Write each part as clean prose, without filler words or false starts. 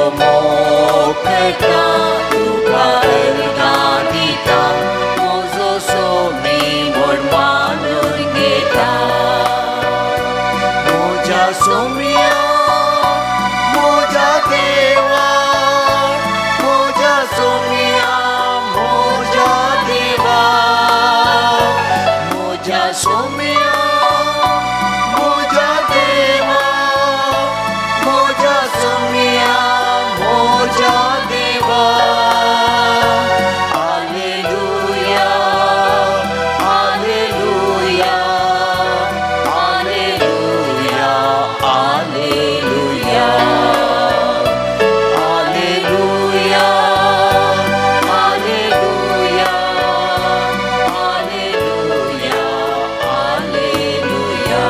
मोकळा तुका अर्गां दिता म्हजो सोमी म्हूण मानून घेता म्हज्या सोम्या म्हज्या देवा म्हज्या सोम्या म्हज्या देवा म्हज्या सोम्या म्हज्या देवा म्हज्या सोम्या म्हज्या देवा hallelujah hallelujah hallelujah hallelujah hallelujah hallelujah hallelujah hallelujah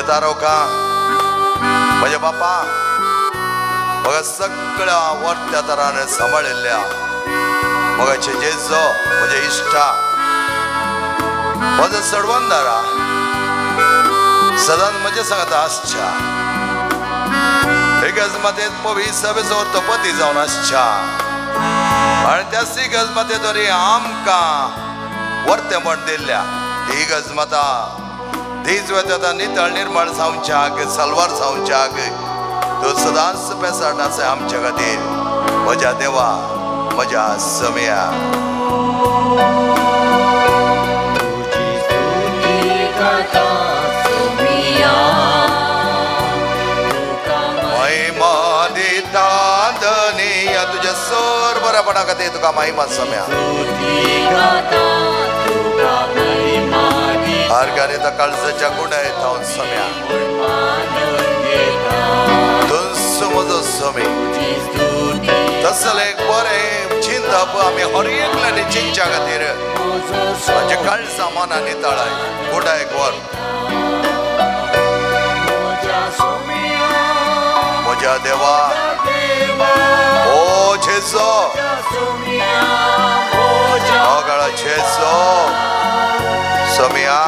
तारोका म्हज्या बापा म्हाका सगळ्या वर्त्या तरान सांबाळिल्ल्या मोगाचे जेजो म्हजे इश्टा म्हजो सडवंदारा सदांच म्हजे सांगता आसच्या एक गजमातेत पवित्र सभेचो अर्तपती जावन आसच्या आनी त्या सी गजमाते तरी आमकां वर्ते म्हण दिल्ल्या ही गजमाता तीच वेता नितळ निर्मळ जावच्याक सलवार जावच्याक तो सदांच पेसाट आसा आमच्या खातीर म्हज्या देवा म्हज्या सम्या महिमा दिता धनिया तुझ्या सर बऱ्यापणा खातीर तुका महिमा सम्या आर्गाने तर काळजाच्या गुणाय थावन सम्या तुझ म्हजो समे तसले एक बरें चिंतप आमी हर एकल्यानी चिंतच्या खातीर म्हणजे काळजा मनांनी तळाय गुणाय वर म्हज्या देवा ओ जेजो ओगाळा जेजो सम्या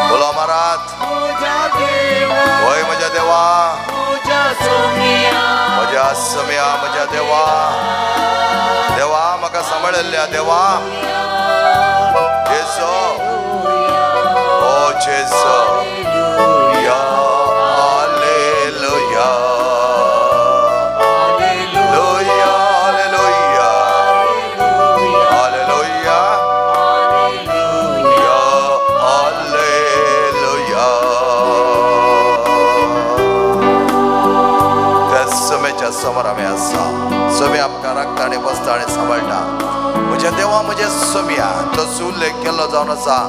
बोला महाराज वय म्हज्या देवा म्हज्या सम्या म्हज्या देवा देवा म्हाका सांबाळिल्ल्या देवा जेजो ओ जेजो या hallelujah hallelujah hallelujah hallelujah hallelujah त्या समेच्या समोर आमी आसा समे आमकां राखता आनी बसता आनी सांबाळटा म्हज्या देवा म्हज्या सम्या तो उल्लेख केल्लो जावन आसा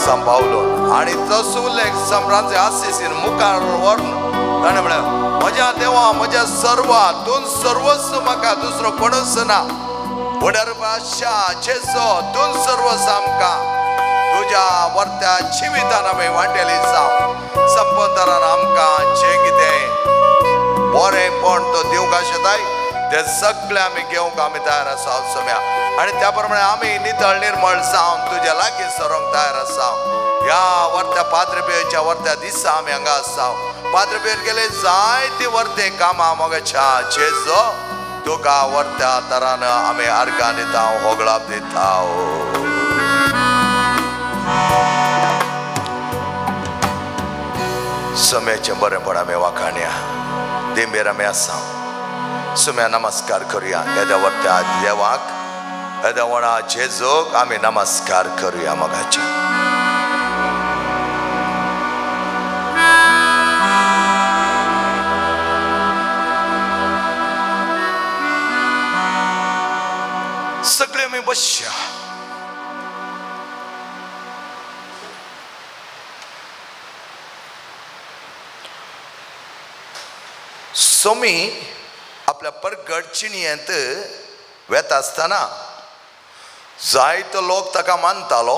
सांबाळलो आणि तसो उल्लेख सम्रांचे आसीसीन मुखार व्हरून ताणें म्हळें म्हज्या देवा म्हज्या सर्वा तूं सर्वस्व म्हाका दुसरो कोणूच ना वडर भाशा जेजो तूं सर्वस्व आमकां तुज्या वर्त्या जिवितान आमी वांटेली जावं संपतरान आमकां जें कितें बरेंपण तो दिवंक आशेताय ते सगळे आमी घेवंक आमी तयार आसा सोम्या आनी त्या प्रमाणे आमी नितळ निर्मळ जावन तुज्या लागीं सरोंक तयार आसा ह्या वर्त्या पाद्रपेच्या वर्त्या दिसा आमी हांगा आसा पाद्रपेर गेले जायती वर्ते कामां मोगाच्या जेजो तुका वर्त्या तरान आमी आर्गां दिता होगळाप दिता सोम्याचें बरेंपण आमी वाखाणया देंबेर आमी आसा सोम्या नमस्कार करुया येद्या वर्त्या देवाक येद्या वणा जेजूक आमी नमस्कार करुया मोगाच्या सगळे आमी बसया सोमी आपल्या परगट चिणयेंत वेता आसतना जायतो लोक ताका मानतालो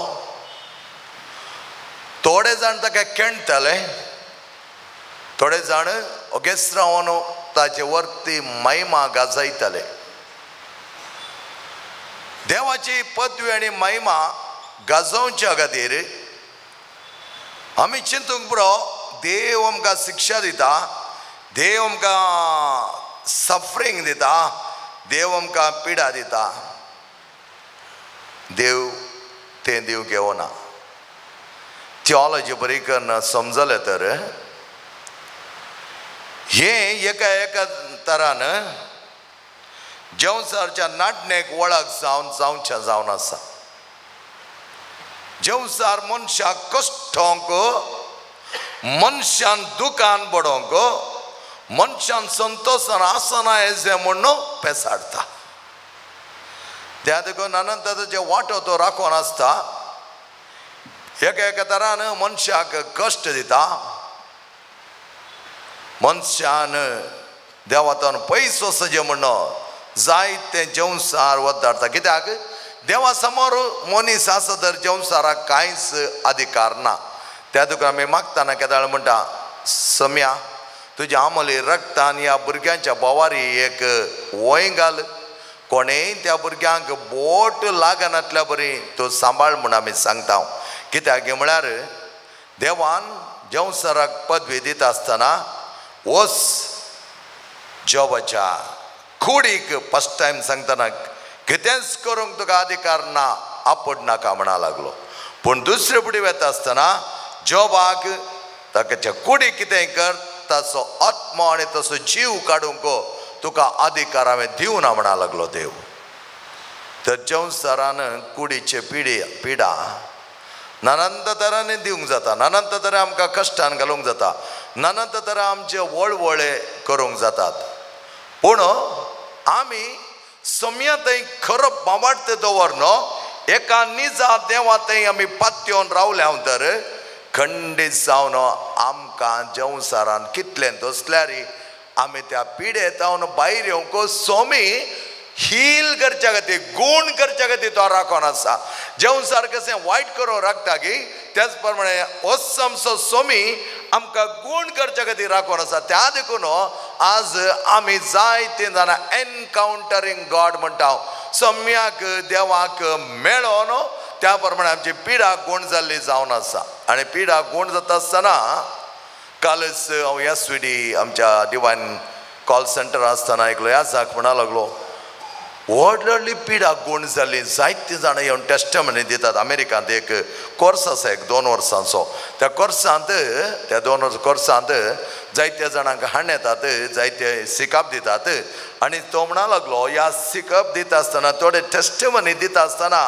थोडे जाण ताका केणटाले थोडे जाण ओगेच रावन ताचे वर्ती महिमा गाजयताले देवाची पदवी आनी महिमा गाजोवच्या खातीर आमी चिंतूंक पुरो देव आमकां शिक्षा दिता देव आमकां सफरींग दिता देव आमकां पिडा दिता देव तें दिवंक येवना थियोलॉजी बरी करून समजलें तर हें एका तरान जेवसारच्या नाटनेक वळख जावंचें जावन आसा जेवसार मनशाक कश्टोंक मनशान दुखान बडोंक मनशान संतोषान आसना हेजे म्हणून पेसाडटा त्या देखून अनंत जे वाटो तो राखून आसता एका तरान मनशाक कश्ट दिता मनशान देवातान पयस वचचें म्हणून जायते जेवसार वताडटा कित्याक देवा समोर मनीस आसा तर जेवसाराक कांयच अधिकार ना त्या देखून आमी मागतना केदाळ म्हणटा सम्या तुज्या आमले रक्तान ह्या भुरग्यांच्या बोवारी एक वय घाल कोणेय त्या भुरग्यांक बोट लागनातल्या बरी तो सांबाळ म्हूण आमी सांगता कित्याक म्हळ्यार देवान जेवसाराक पदवी दिता आसतना वस जॉबाच्या कुडीक फस्ट टायम सांगतना कितेंच करूंक तुका अधिकार ना आपड नाका म्हणा लागलो पूण दुसरे फुडें वेता आसतना जॉबाक ताच्या कुडीक कितेंय कर ताचो आत्मा आनी तसो जीव काडूंक तुका अधिकार हांवें दिवना म्हणा लागलो देव तर जेवसारान कुडीचे पिडा नानंत तरांनी दिवंक जाता नानंत तरेन आमकां कश्टान घालूंक जाता नानंत तरेन आमचे वळवळे करूंक जातात पूण आमी सम्या थंय खरो बाबाट दवरनो एका निजा देवा थंय आमी पात्योन रावल्या तर खंडीत जावन आमकां जेवसारान कितलें तसल्यार आमी त्या पिडेतावन भायर येवंक सोमी हील करच्या खातीर गूण करच्या खातीर तो राखोन आसा जेवसार कशें वायट करून राखता की त्याच प्रमाणे असो सोमी आमकां गूण करच्या खातीर राखोन आसा त्या देखून आज आमी जायते जाणां एनकावंटरींग गॉड म्हणटा सम्याक देवाक मेळोन त्या प्रमाणे आमची पिडा गूण जाल्ली जावन आसा आनी पिडा गूण जाता आसतना कालच हांव ह्या स्विडी आमच्या डिवायन कॉल सेंटर आसतना एकलो ह्या जाक म्हणा लागलो व्हडली पिडा गूण जाल्ली जायतीं जाणां येवन टेस्टमनी दितात अमेरिकांत एक कोर्स आसा एक 2 वर्सांचो त्या कोर्सांत त्या 2 कोर्सांत जायत्या जाणांक हाण येतात जायते सिकाप दितात आनी तो म्हणा लागलो ह्या सिकाप दिता आसतना थोडे टेस्टमनी दिता आसतना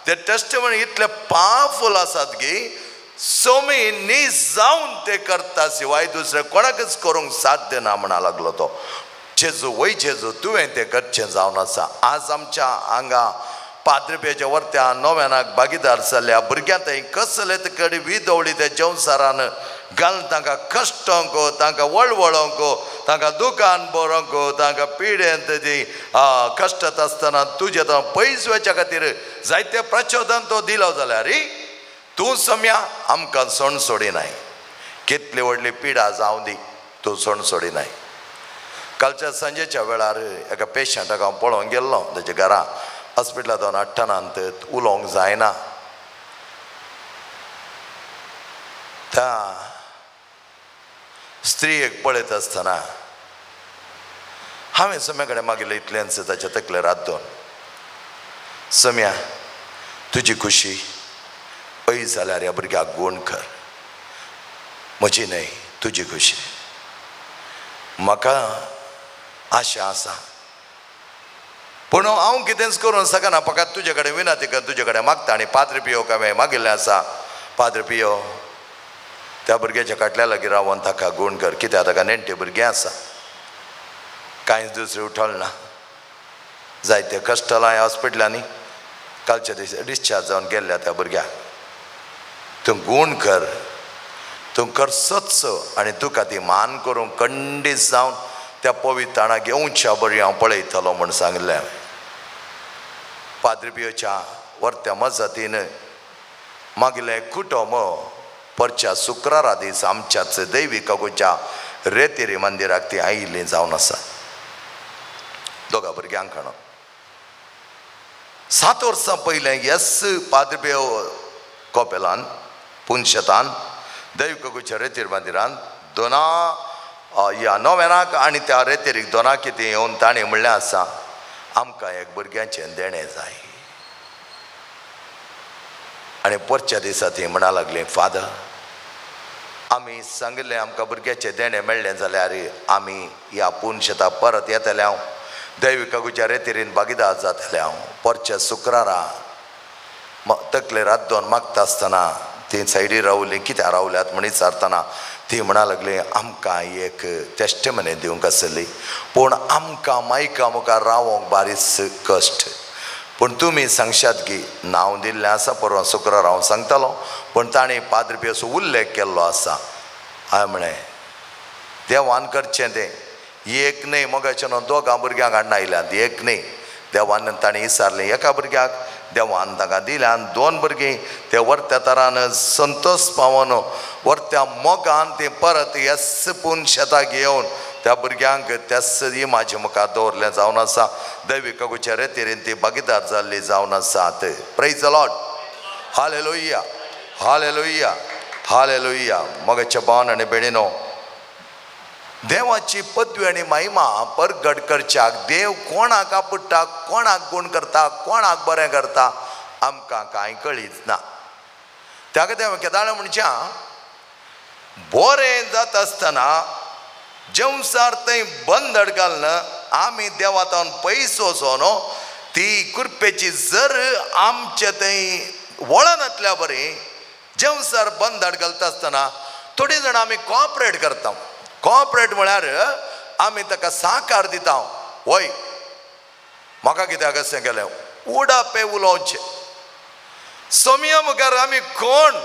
ते टेस्टमनी इतले पावरफूल आसात की सोमी नीज जावन ते करता शिवाय दुसरे कोणाकच करूंक साध्य ना म्हणा लागलो तो जेजू वय जेजू तुवें तें करचें जावन आसा आज आमच्या हांगा पाद्रपेच्या वर्त्या नव्यानाक भागीदार जाल्ल्या भुरग्यां थंय कसले कडे विदवळी ते जेवसारान घालून तांकां कश्टांको तांकां वळवळोंको तांकां दुकान बरोंको तांकां पिड्यांत ती कश्टांत आसतना तुजे तो पयस वेच्या खातीर जायते प्रचोदन तो दिलो जाल्यार तूं सम्या आमकां सण सोडिनाय कितली व्हडली पिडा जावं दी तूं सण सोडिनाय कालच्या सांजेच्या वेळार एका पेशंटाक हांव पळोवंक गेल्लो ताच्या घरा हॉस्पिटलांत वचून हाडटनांत उलोवंक जायना त्या स्त्रीयेक पळयत आसतना हांवें सम्या कडेन मागिल्लें इतलेंच ताच्या तकलेर हात दवरून सम्या तुजी खुशी पळय जाल्यार ह्या भुरग्याक गूण कर म्हजी न्हय तुजी खुशी म्हाका आशा आसा पूण हांव कितेंच करूं शकना फकत तुजे कडेन विनंती कर तुजे कडेन मागता आनी पाद्री पियो हांवें मागिल्लें आसा पाद्री पियो त्या भुरग्याच्या फाटल्या लागीं रावन ताका गूण कर कित्याक ताका नेण्टे भुरगें आसा कांयच दुसरें उठल ना जायते कश्ट लाय हॉस्पिटलांनी कालच्या दिसा डिस्चार्ज जावन गेल्ल्या त्या भुरग्याक तूं गूण कर तूं कर सत्सो आनी तुका ती मान करूंक खंडीत जावन त्या पवित्राणा घेवच्या बरी हांव पळयतलो म्हूण सांगलें पाद्री पियोच्या वर्त्या मजतीन मागिल्लें कुटुंब परच्या शुक्रारा दीस आमच्याच दैवी काकूच्या रेतेरी मंदिराक ती आयिल्ली जावन आसा दोगा भुरग्यांक खाणो 7 वर्सां पयलें येस पाद्री पियो कोपेलान पुनशेतान दैवी काकूच्या रेतेरी मंदिरान ह्या नोवेनाक आनी त्या रेतेरीक दोनाक कितें येवन ताणें म्हणलें आसा आमकां एक भुरग्याचें देणें जाय आनी परच्या दिसा ती म्हणा लागली फादर आमी सांगलें आमकां भुरग्याचें देणें मेळ्ळें जाल्यार आमी ह्या पुनशेता परत येतले हांव दैवी काकूच्या रेतेरीन भागीदार जातलें हांव परच्या शुक्रारा तकलेर हात दवरून मागता आसतना ती सायडीर रावली कित्याक रावल्यात म्हण विचारतना ती म्हणा लागली आमकां एक टेस्टिमनी दिवंक आसली पूण आमकां मायका मुखार रावोंक बारीच कश्ट पूण तुमी सांगशात की नांव दिल्लें आसा परवा शुक्रार हांव सांगतालो पूण ताणें पाद्री पियोचो उल्लेख केल्लो आसा हांवें म्हळें देवान करचें तें एक न्हय मोगाचें न्हू दोगां भुरग्यांक हाडून आयल्यात एक न्हय देवान ताणें विचारलें एका भुरग्याक देवान ताका दिलें आनी 2 भुरगीं ते वर्त्या तरान संतोश पावोन वर्त्या मोगान ती परत येस पुनशेताक येवन त्या भुरग्यांक त्याच इमाजे मुखार दवरलें जावन आसा दैवी काकूच्या रेतेरीन ती भागीदार जाल्ली जावन आसात praise the Lord hallelujah hallelujah hallelujah मोगाच्या भावान आनी भयणीनो देवाची पदवी आनी महिमा परगट करच्याक देव कोणाक आपडटा कोणाक गूण करता कोणाक बरें करता आमकां कांय कळीच ना त्या खातीर हांवें केदारणे म्हणच्या बरें जाता आसतना जेवसार थंय बंदड घालना आमी देवातावन पयस वचोन ती कुरपेची जर आमचे थंय वळनातल्या बरी जेवसार बंदड घालता आसतना थोडी जाणां आमी कॉपरेट करता कॉपरेट म्हळ्यार आमी ताका साकार दिता वय म्हाका कित्याक अशें केलें उडापे उलोवचें सोमिया मुखार आमी कोण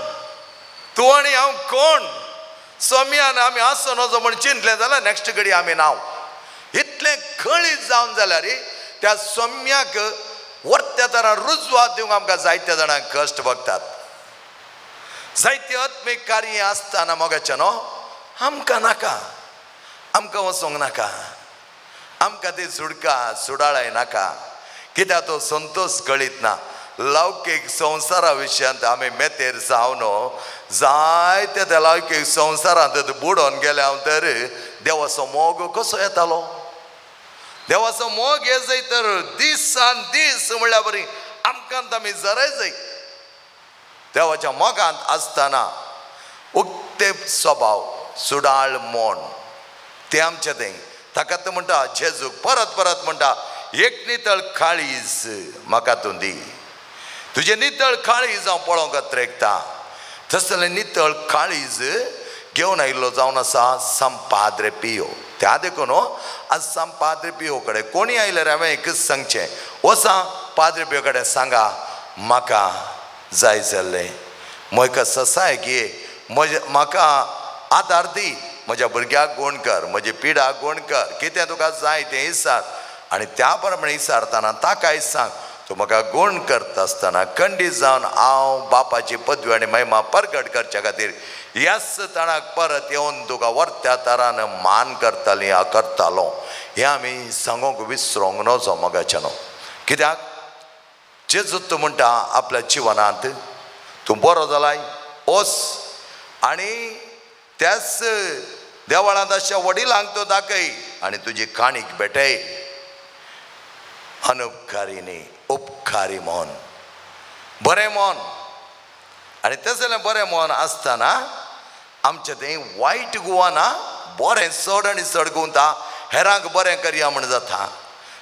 तूं आनी हांव कोण सोमियान आमी आसोन वचो म्हण चिंतलें जाल्यार नेक्स्ट घडी आमी नांव इतलें खळीत जावन जाल्यार त्या सोम्याक वर्त्या तरान रुजवात दिवंक आमकां जायत्या जाणांक कश्ट भोगतात जायती आत्मीक कार्य आसतना मोगाचें न्हू आमकां नाका आमकां वचोंक नाका आमकां ती सुडाळाय नाका कित्याक तो संतोश कळीत ना लौकीक संवसारा विशयांत आमी मेतेर जावन जायते त्या लौकीक संवसारांत बुडोवन गेले हांव तर देवाचो मोग कसो येतालो देवाचो मोग हे जाय तर दिसान दीस म्हणल्यार बरी आमकां आमी जराय जाय देवाच्या मोगांत आसतना उक्ते स्वभाव सुडाळ मोण ते आमचे थंय ताका तो म्हणटा जेजूक परत परत म्हणटा एक नितळ काळीज म्हाका तूं दी तुजें नितळ काळीज हांव पळोवंक अत्रेकता तसलें नितळ काळीज घेवन आयिल्लो जावन आसा सांपाद्रे पियो त्या देखून आज सांपाद्रे पियो कडेन कोणी आयल्यार हांवें एकच सांगचें वचा पाद्रे पियो कडेन सांगा म्हाका जाय जाल्लें म्हका ससाय घे म्हाका आदार दी, म्हज्या भुरग्याक गूण कर, म्हजी पिडाक गूण कर, कितें तुका जाय तें इसार आनी त्या प्रमाणे इसारतना ताकाय सांग तूं म्हाका गूण करता आसतना खंडीत जावन हांव बापाची पदवी आनी महिमा परगट करच्या खातीर ह्याच तणाक परत येवन तुका वर्त्या तरान मान करताली करतालो. हें आमी सांगूंक विसरूंक नजो मोगाच्या न्हू. कित्याक जेजूत म्हणटा आपल्या जिवनांत तूं बरो जालाय वच आनी त्याच देवळांत अशा वडिलांक तो दाखय आनी तुजी काणीक भेटय. अनुपकारी न्ही, उपकारी मन, बरें मन. आनी तसलें बरें मन आसतना आमचें तें वायट गुवाना बरें चड आनी चड गुंता हेरांक बरें करया म्हण जाता.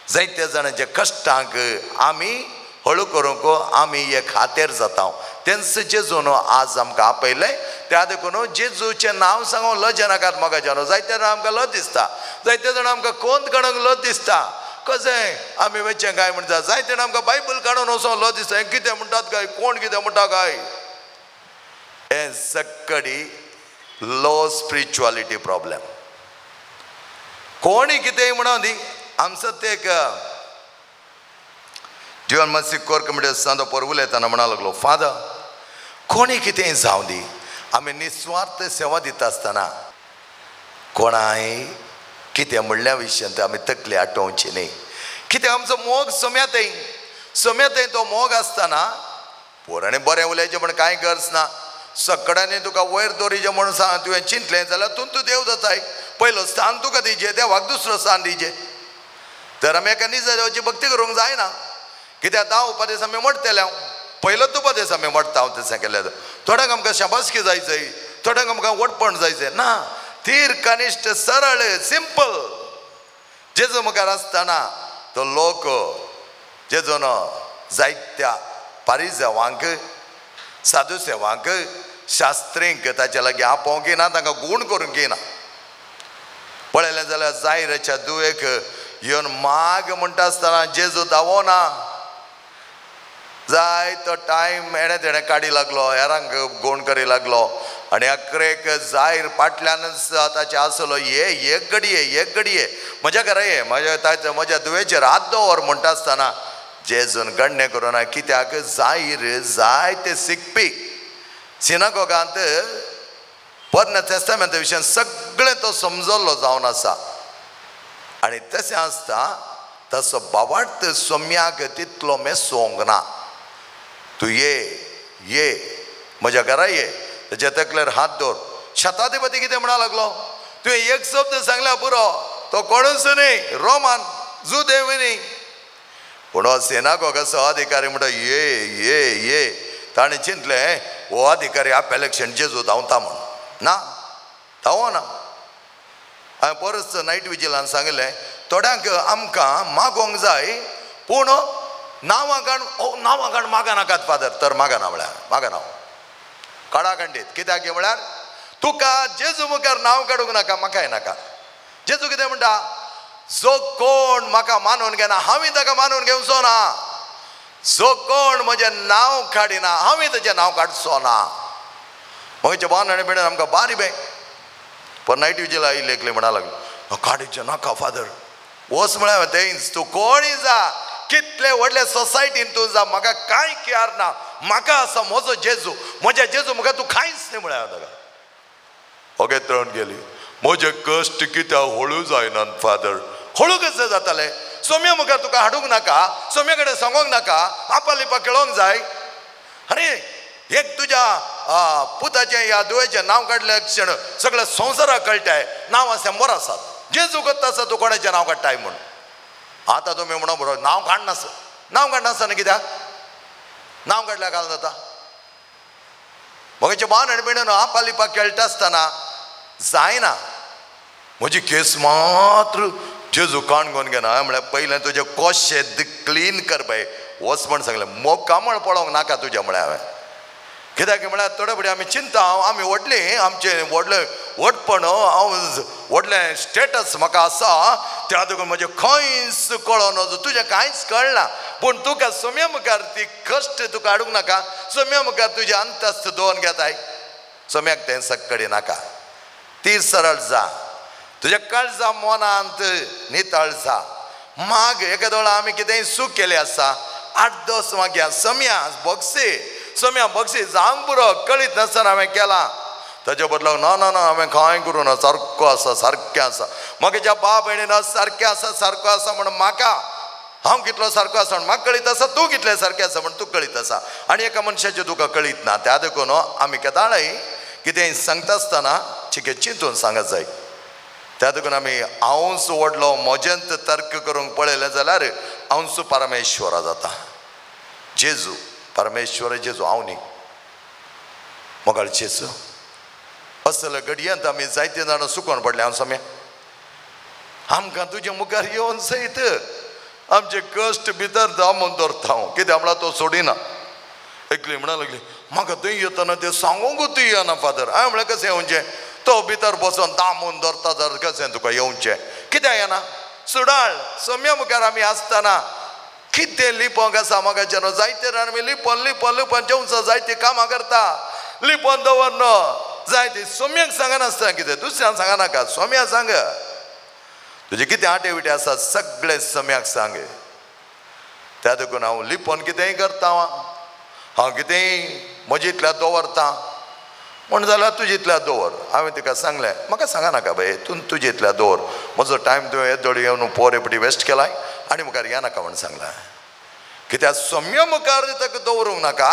जायते जाणांच्या कश्टांक आमी हळू करूंक आमी एक खातेर जाता. तेंच जेजून आज आमकां आपयलें. त्या देखून जेजूचें नांव सांगून लज नाकात मोगाच्या न्हू. जायते जाणां आमकां लज दिसता, जायते जाणां आमकां कोंत काडूंक लज दिसता. कशें आमी वयचें काय म्हणटा. जायते जाणां आमकां बायबल काडून वचोंक लज दिसता. हें कितें म्हणटात काय, कोण कितें म्हणटा काय. हें सक्कडी लो स्पिरिच्युअलिटी प्रॉब्लेम. कोणी कितेंय म्हणून दी आमचो ते एक जीवन मसीह कोर कमिटी सांदो पर उलयतना म्हणा लागलो, फादर कोणी कितेंय जावं दी आमी निस्वार्थ सेवा दिता आसतना कोणाय कितें म्हणल्या विशयांत आमी तकली आटोवची न्ही. कितें आमचो मोग सोम्यातय तो मोग आसतना पोरांनी बरें उलयचें म्हण कांय गरज ना. सगळ्यांनी तुका वयर दवरिचें म्हणून सांग तुवें चिंतलें जाल्यार तूं देव जाताय. पयलो स्थान तुका दिवचें, देवाक दुसरो स्थान दिवचें. तर आमी एका निजा देवाची भक्ती करूंक जायना. कित्याक 10 उपदेश आमी म्हणटले, पयलोच उपदेश आमी म्हणटा हांव तशें केलें. थोड्यांक आमकां शाबासकी जायचंय, थोड्यांक आमकां वटपण जायचें ना. थीर कनिश्ट सरळ सिंपल जेजू मुखार आसतना तो लोक जेजून जायत्या पारिजावांक साधू सेवांक शास्त्रींक ताचे लागीं आपोवंक येना, तांकां गूण करूंक येना. पळयलें जाल्यार जायराच्या दुयेक येवन माग म्हणटा आसतना जेजू धांवना. जाय तो टायम एणे तेणें काडी लागलो, हेरांक गूण करी लागलो आनी अकरेक जायर फाटल्यानच ताचे आसलो एक घडये म्हज्या घरा ये, म्हज्या दुयेचेर हात दवर म्हणटा आसतना जेजून गण्य करूना. कित्याक जायर जाय ते शिकपी सिनागोगांत पोरण्या टेस्टामेंटा विशयान सगळें तो समजल्लो जावन आसा. आनी तशें आसता तसो बाबार्थ सोम्याक तितलो मेसोंक ना. तूं ये म्हज्या घरा ये, तेच्या तकलेर हात दवर. शताधिपती कितें म्हणा लागलो, तुवें एक शब्द सांगल्या पुरो, तो कोणूच न्ही, रोमान जुदेव न्ही. पूण हो सिनागोगाचो अधिकारी म्हणटा ये ताणें चिंतलें हो अधिकारी आपल्याक्षण जेजू धांवता म्हण. ना धांवना. हांवें परस नायट विजिलान सांगलें थोड्यांक आमकां मागोंक जाय पूण नांवां काण मागा नाकात फादर. तर मागा ना म्हळ्यार मागा नांव काडा खंडीत. कित्याक म्हळ्यार तुका जेजू मुखार नांव काडूंक नाका, म्हाकाय नाका. जेजू कितें म्हणटा, जो कोण म्हाका मानून घेना हांवें ताका मानून घेवचो ना. जो कोण म्हजें नांव काडिना हांवें ताचें नांव काडचो ना. म्हज्या बान आनी बिणेन आमकां बारी बे पण नायट विजीला इल्लेकले म्हणा लागलो, काडीचें नाका फादर. वच म्हळ्यार तेंच तूं कोणीय जा, कितले व्हडले सोसायटीन तूं जा, म्हाका कांय केअर ना. म्हाका आसा म्हजो जेजू, म्हज्या जेजू मुखार तूं कांयच न्ही म्हळ्यार ताका. ओगे तळून गेली. म्हजे कश्ट कित्याक हळू जायनात फादर. हळू कशें जातालें. सोम्या मुखार तुका हाडूंक नाका, सोम्या कडेन सांगूंक नाका, आपलिपा खेळोंक जाय. अरे एक तुज्या पुताचें ह्या दुयेचें नांव काडल्या क्षण सगळ्या संवसाराक कळटाय नांवां 100 आसात. जेजू करता आसा तूं कोणाचें नांव काडटाय म्हूण. आतां तुमी म्हणो बरो नांव काडनासतना, नांव काडनासतना कित्याक नांव काडल्यार घाल जाता. म्हज्या बान आनी बिणेन आपलिपा खेळटा आसतना जायना. म्हजी केस मात्र जेजू काणगोन घेना. हांवें म्हळ्यार पयलें तुजें कोशें क्लीन कर बाय वच म्हण सांगलें. मोकामळ पळोवंक नाका तुज्या म्हळ्यार हांवें. कित्याक म्हळ्यार थोडे फुडें आमी चिंता आमी व्हडलीं आमचें व्हडलें व्हडपण हांव व्हडलें स्टेटस म्हाका आसा त्या देखून म्हजें खंयच कळना, तुजें कांयच कळना. पूण तुका सोम्या मुखार ती कश्ट तुका हाडूंक नाका. सोम्या मुखार तुजें अंतस्त दवरून घेताय. सोम्याक तें सक्कडी नाका. ती सरळ जा, तुझ्या काळजा मनांत नितळ जा. माग एखाद्या वेळा आम्ही कितेंय सूख केले आसा 8-10 मागया सम्या बक्षी जावंक पुरो कळीत नासतना हांवें केला. ताच्या बदलाक ना हांवें कांय करूं ना, सारको आसा सारकें आसा. म्हाज्या बाब भयणीन सारकें आसा सारको आसा म्हण म्हाका, हांव कितलो सारको आसा म्हण म्हाका कळीत आसा, तूं कितलें सारकें आसा म्हण तूं कळीत आसा. आनी एका मनशाचें तुका कळीत ना. त्या देखून आमी केदाळय कितेंय सांगता आसतना चिके चिंतून सांगत जाय. त्या देखून आमी हांवूच व्हडलो म्हजेंत तर्क करूंक पळयलें जाल्यार हांवूच परमेश्वरा जाता. जेजू परमेश्वर जेजू हांव न्ही, मोगाळ जेजू. असले घडयेंत आमी जायते जाणां सुकोवन पडले. हांव सम्या आमकां तुजे मुखार येवन सयत आमचे कश्ट भितर दामून दवरता हांव. कित्याक म्हळ्यार तो सोडिना. एकली म्हणूंक लागली म्हाका थंय येतना तें सांगूंकूच येना फादर. हांवें म्हळें कशें येवचें, तो भितर बसून दामून दवरता जाल्यार कशें तुका येवचें. कित्याक येना सुडाळ. सम्या मुखार आमी आसतना कितें लिपोंक आसा म्हाका न्हू. जायते जाण आमी लिपोन जेवचा जायती कामां करता. लिपोन दवर न्हू जायती. सम्याक सांगनासतना कितें दुसऱ्यांक सांगनाका, सम्या सांग. तुजे कितें आटे विटे आसा सगळें सम्याक सांग. त्या देखून हांव लिपोन कितेंय करता, हांव कितेंय म्हजेंतल्या दवरता म्हण जाल्यार तुजेंतल्या दवर. हांवें तिका सांगलें म्हाका सांगनाका बाय, तूं तुजेंतल्या दवर. म्हजो टायम तुवें येदोळी येवन पोरेपटी वेस्ट केलाय आनी मुखार येनाका म्हण सांगलां. कित्याक सम्या मुखार ताका दवरूंक नाका,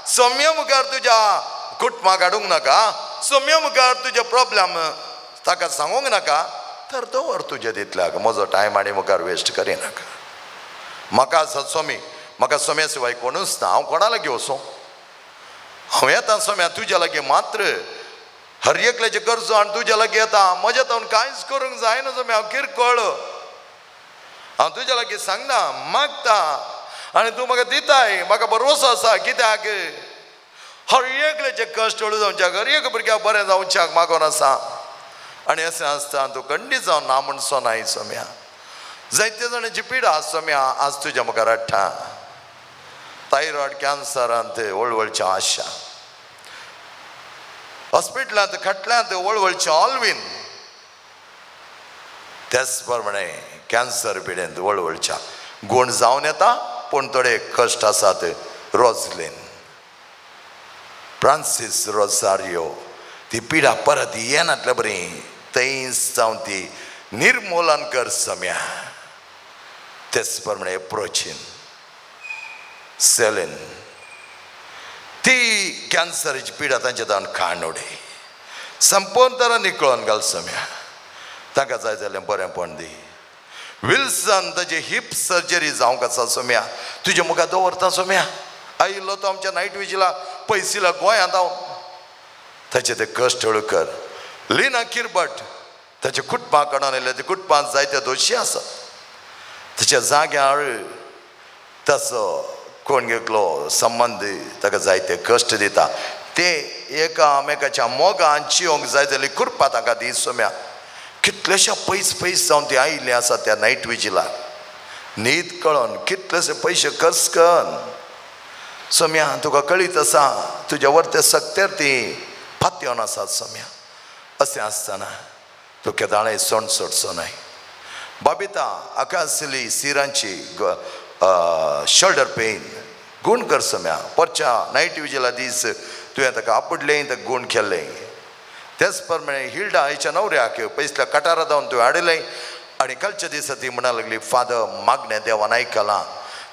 सम्या मुखार तुज्या कुटुंबाक काडूंक नाका, सम्या मुखार तुजे प्रॉब्लेम ताका सांगूंक नाका. तर दवर तुजे तितल्याक. म्हजो टायम आनी मुखार वेस्ट करिनाका. म्हाका आसा सोमी, म्हाका सोम्या शिवाय कोणूच ना. हांव कोणा लागीं वचूं? हांव येता सोम्या तुज्या लागीं मात्र. हर एकल्याचे गरजो आनी तुज्या लागीं येता. म्हज्या तावन कांयच करूंक जायना सोम्या. हांव किरकोळ. हांव तुज्या लागीं सांगना, मागता आनी तूं म्हाका दिताय. म्हाका भरवोसो आसा. कित्याक हर एकल्याचे कश्ट हळू जावच्याक, हर एक भुरग्याक बरें जावच्याक मागोन आसा. आनी अशें आसता तूं खंडीत जावन ना म्हण सोनाय सोम्या. जायते जाणांची पिडा सोम्या आज तुज्या मुखार हाडटा. थायरॉयड कॅन्सरांत वळवळच्या आशा, हॉस्पिटलांत खटल्यांत वळवळच्या ऑल्वीन, त्याच प्रमाणे कॅन्सर पिडेंत वळवळच्या गुण जावन येता. पूण थोडे कश्ट आसात. रोझलिन, फ्रांसीस रोसारियो, ती पिडा परत येनातल्या बरी थंयच जावन ती निर्मुलन कर सम्या. तेच प्रमाणे एप्रोचीन सेलीन, ती कॅन्सराची पिडा तांच्या तावन खाण उडय. संपूर्ण तरां निकळोन घाल सम्या. ताका जाय जाल्यार बरेंपण दी. विल्सन ताची हिप सर्जरी जावंक आसा सोम्या. तुज्या मुखार दवरता सोम्या. आयिल्लो तो आमच्या नायट विजिला पयसिला गोंयांत हांव. ताचे ते कश्ट हळू कर. लिना किरबट ताच्या कुटुंबाक काडून आयले. ते कुटुंबांत जायते दोशी आसात. ताच्या जाग्यार ताचो कोण घेतलो संबंदी ताका जायते कश्ट दिता. ते एकामेकाच्या मोगान जियोंक जाय जाल्यार कृपा ताका दी सोम्या. कितलेशे पयस जावन ती आयिल्ली आसा त्या नायट विजिलाक. न्हीद कळोन कितलेशे पयशे खर्च कर सोम्या. तुका कळीत आसा तुज्या वर्ते सक्तेर ती फात्योन आसात सोम्या. अशें आसतना तूं केदाळे सोण सोडचो न्हय. बाबिता आकाशली सिरांची शोल्डर पेन गूण कर सोम्या. परच्या नायट विजिला दीस तुवें ताका आपडलें ताका गूण केल्लें. तेच प्रमाणे हिल्डा हेच्या नवऱ्याक पयसल्या कटारा जावन तुवें हाडिल्लें. आनी कालच्या दिसा ती म्हणा लागली फादर मागणें देवान आयकलां.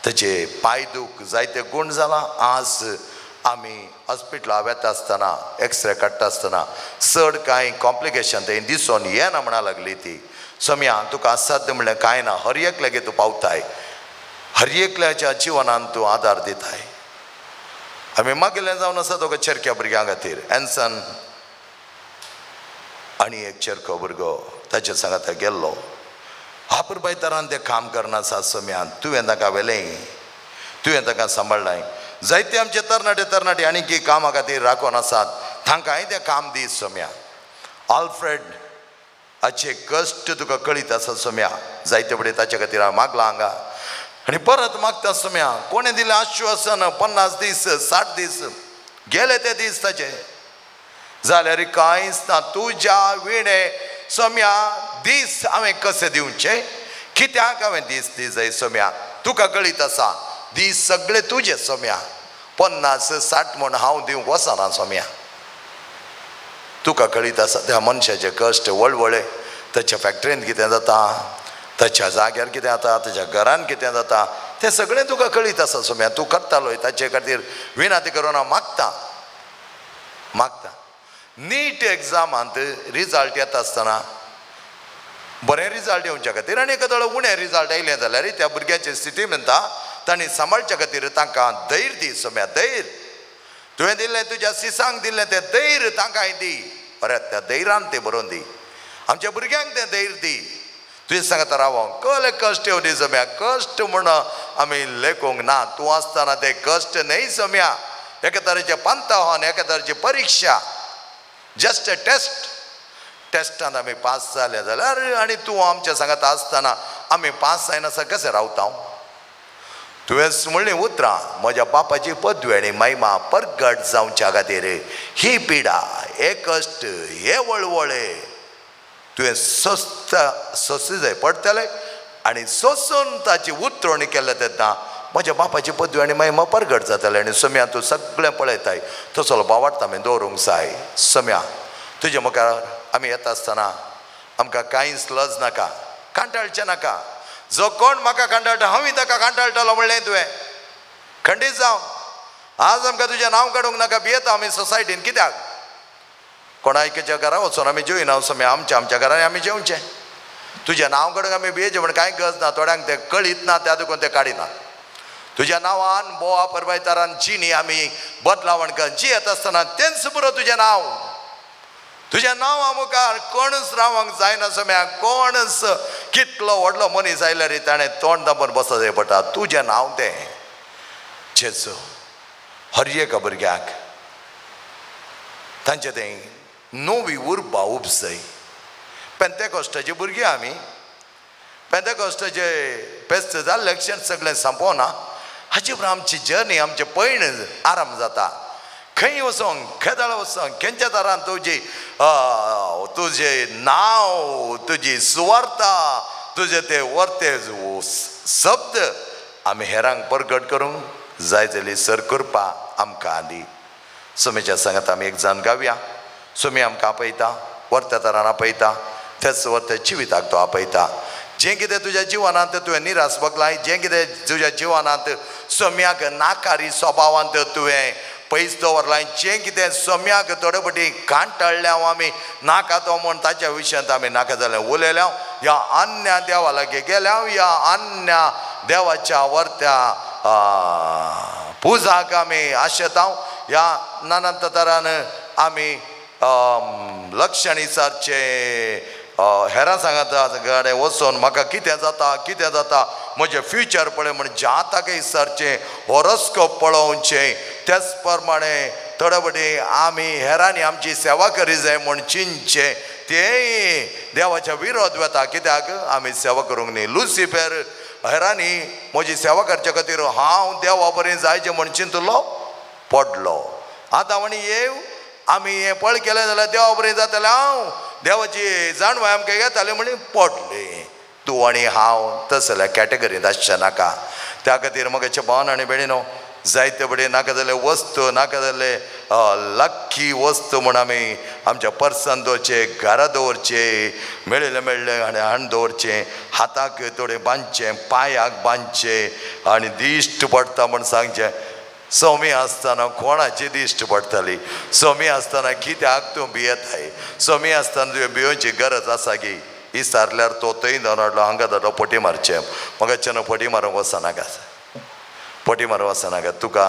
ताचे पांय दूख जायते गूण जाला. आज आमी हॉस्पिटला वेता आसतना एक्सरे काडटा आसतना चड कांय कॉम्प्लिकेशन थंय दिसून येना म्हणा लागली ती. सोम्या तुका असाध्य म्हणलें कांय ना. हर एकल्यागे तूं पावताय. हर एकल्याच्या जिवनांत तूं आदार दिताय. आमी मागिल्लें जावन आसा तुका चेरक्या भुरग्यां खातीर. एन्सन आनी एक चेरको भुरगो ताचे सांगात गेल्लो. हापुरबाय तरान तें काम करना आसा सोम्या. तुवें ताका व्हेलें, तुवें ताका सांबाळ्ळाय. जायते आमचे तरणाटे आनीक कामा खातीर राखोन आसात. तांकांय तें काम दी सोम्या. आल्फ्रेड हाचे कश्ट तुका कळीत आसा सोम्या. जायते फुडें ताचे खातीर हांव मागलां हांगा आनी परत मागता सोम्या. कोणें दिलें आश्वासन 50 दीस 60 दीस गेले ते दीस ताचे. जाल्यार कांयच ना. तुज्या विणे सोम्या दीस हांवें कशें दिवचे, कित्याक हांवें दीस दिवचे सोम्या, तुका कळीत आसा दीस सगळे तुजे सोम्या. 50-60 म्हण हांव दिवंक वचना सोम्या. तुका कळीत आसा त्या मनशाचे कश्ट वळवळे, ताच्या फॅक्टरींत कितें जाता, ताच्या जाग्यार कितें जाता, ताच्या घरान कितें जाता, तें सगळें तुका कळीत आसा सोम्या. तूं करतालोय ताचे खातीर विनाती करून हांव मागता. नीट एग्जामांत रिजल्ट येता आसतना बरें रिजल्ट येवच्या खातीर आनी एखादो उणें रिजल्ट येयलें जाल्यार त्या भुरग्याची स्थिती म्हणटा तांणी सांबाळच्या खातीर तांकां धैर्य दी सोम्या. धैर्य तुवें दिल्लें, तुज्या सिसांक दिल्लें तें धैर्य तांकांय दी. बरें त्या धैर्यान तें बरोवन दी. आमच्या भुरग्यांक तें धैर्य दी. तुवें सांगता रावोंक कसले कश्ट येवं दी सोम्या. कश्ट म्हण आमी लेखूंक ना. तूं आसतना ते कश्ट न्हय सोम्या. एका तरेचें पंथावन, एका तरेची परीक्षा, जस्ट अ टेस्टांत आमी पास जाले जाल्यार आनी तूं आमच्या सांगाता आसतना आमी पास जायनासा कशें रावता. तुवें म्हणलीं उतरां, म्हज्या बापाची पदवी आनी महिमा परगट जावच्या खातीर ही पिडा, हे कश्ट, हे वळवळे तुवें सोंसूं जाय पडटलें. आनी सोंसून ताची उतरवणी केल्या तेन्ना म्हज्या बापाची पदवी आनी महिमा परगट जातलें. आनी सोम्या तूं सगळें पळयताय तसलो बावार्थ आमी दवरूंक जाय. सोम्या तुज्या मुखार आमी येता आसतना आमकां कांयच लज नाका, कांटाळचें नाका. जो कोण म्हाका कांटाळटा हांवूय ताका कांटाळटलो म्हणलें तुवें. खंडीत जावं आज आमकां तुजें नांव काडूंक नाका. भियेता आमी सोसायटीन. कित्याक कोणायच्या घरा वचून आमी जेवना सोम्या. आमच्या घरांनी आमी जेवचें. तुजें नांव काडूंक आमी भियेचें म्हण कांय गरज ना. थोड्यांक तें कळीत ना, त्या देखून तें काडिनात. तुज्या नांवान बोवा परबायतारान जिणी आमी बदलावण कर जियेत आसतना तेंच पुरो तुजें नांव. तुज्या नांवा मुखार कोणूच रावंक जायना सोम्या. कोणूच कितलो व्हडलो मनीस आयल्यार ताणें तोंड दाबून बसत जाय पडटा. तुजें नांव तें जेजू. हर एका भुरग्याक तांचें तें नवी उर्बा उपजय. पेंतेकोस्ताची भुरगीं आमी. पेंतेकोस्ताचे फेस्त जाल्ले लक्षण सगळें संपोवना. हाचे उपरांत आमची जर्नी, आमचें पैण आराम जाता. खंय वचोंक, केदाळ वचोंक, खंयच्या दारान तुजें नांव, तुजी सुवार्ता, तुजें तें वर्ते शब्द आमी हेरांक परगट करूंक जाय जाली सर करपा आमकां आदी. सोमेच्या सांगात आमी एक जाण गावया. सोमी आमकां आपयता, वर्त्या दारान आपयता, तेच वर्त्या जिविताक तो आपयता. जें कितें तुज्या जिवनांत तुवें निराश बगलाय, जें कितें तुज्या जिवनांत सोम्याक नाकारी स्वभावांत तुवें पयस दवरलां, जें कितें सोम्याक थोडे फावटी कांटाळ्ळ्या आमी नाका तो म्हूण ताच्या विशयांत आमी नाका जालें उलयल्या, ह्या अन्या देवा लागीं गेल्या, ह्या अन्या देवाच्या वर्त्या पुजाक आमी आशेता. ह्या नानांत तरान आमी लक्षण विचारचें, हेरां सांगता गाडे वचोन म्हाका कितें जाता म्हजें फ्युचर पळय म्हण जाताक विचारचें, हॉरोस्कोप पळोवचें. त्याच प्रमाणे थोडे फावटी आमी हेरांनी आमची सेवा करी जाय म्हण चिंतचें. तेंय देवाच्या विरोध वता. कित्याक आमी सेवा करूंक न्ही. लुसिफर हेरांनी म्हजी सेवा करचे खातीर हांव देवा बरें जायचें म्हण चिंतलो, पडलो. आतां म्हणी येव आमी हें पळ केलें जाल्यार देवा बरें जातलें, हांव देवाची जाणवाय आमकां येताली म्हणी पडली. तूं आनी हांव तसल्या कॅटेगरींत आसचें नाका. त्या खातीर मोगाचे भावन आनी भयणीनो, जायते बडे नाका जाल्ले वस्तू, नाका जाल्ले लक्की वस्तू म्हण आमी आमच्या पर्सान दवरचे, घरा दवरचे, मेळिल्ले आनी हाण दवरचें, हाताक थोडें बांदचें, पांयाक बांदचें आनी दिश्ट पडटा म्हण सांगचें. सोमी आसतना कोणाची दिश्ट पडटली? सोमी आसतना कित्याक तूं भियेताय? सोमी आसतना तुवें भियोवची गरज आसा गी. इसारल्यार तो थंय दवरलो, हांगा धाडलो पटी मारचें. म्हाका पटी मारूंक वचनाका, पटी मारूंक वचनाका. तुका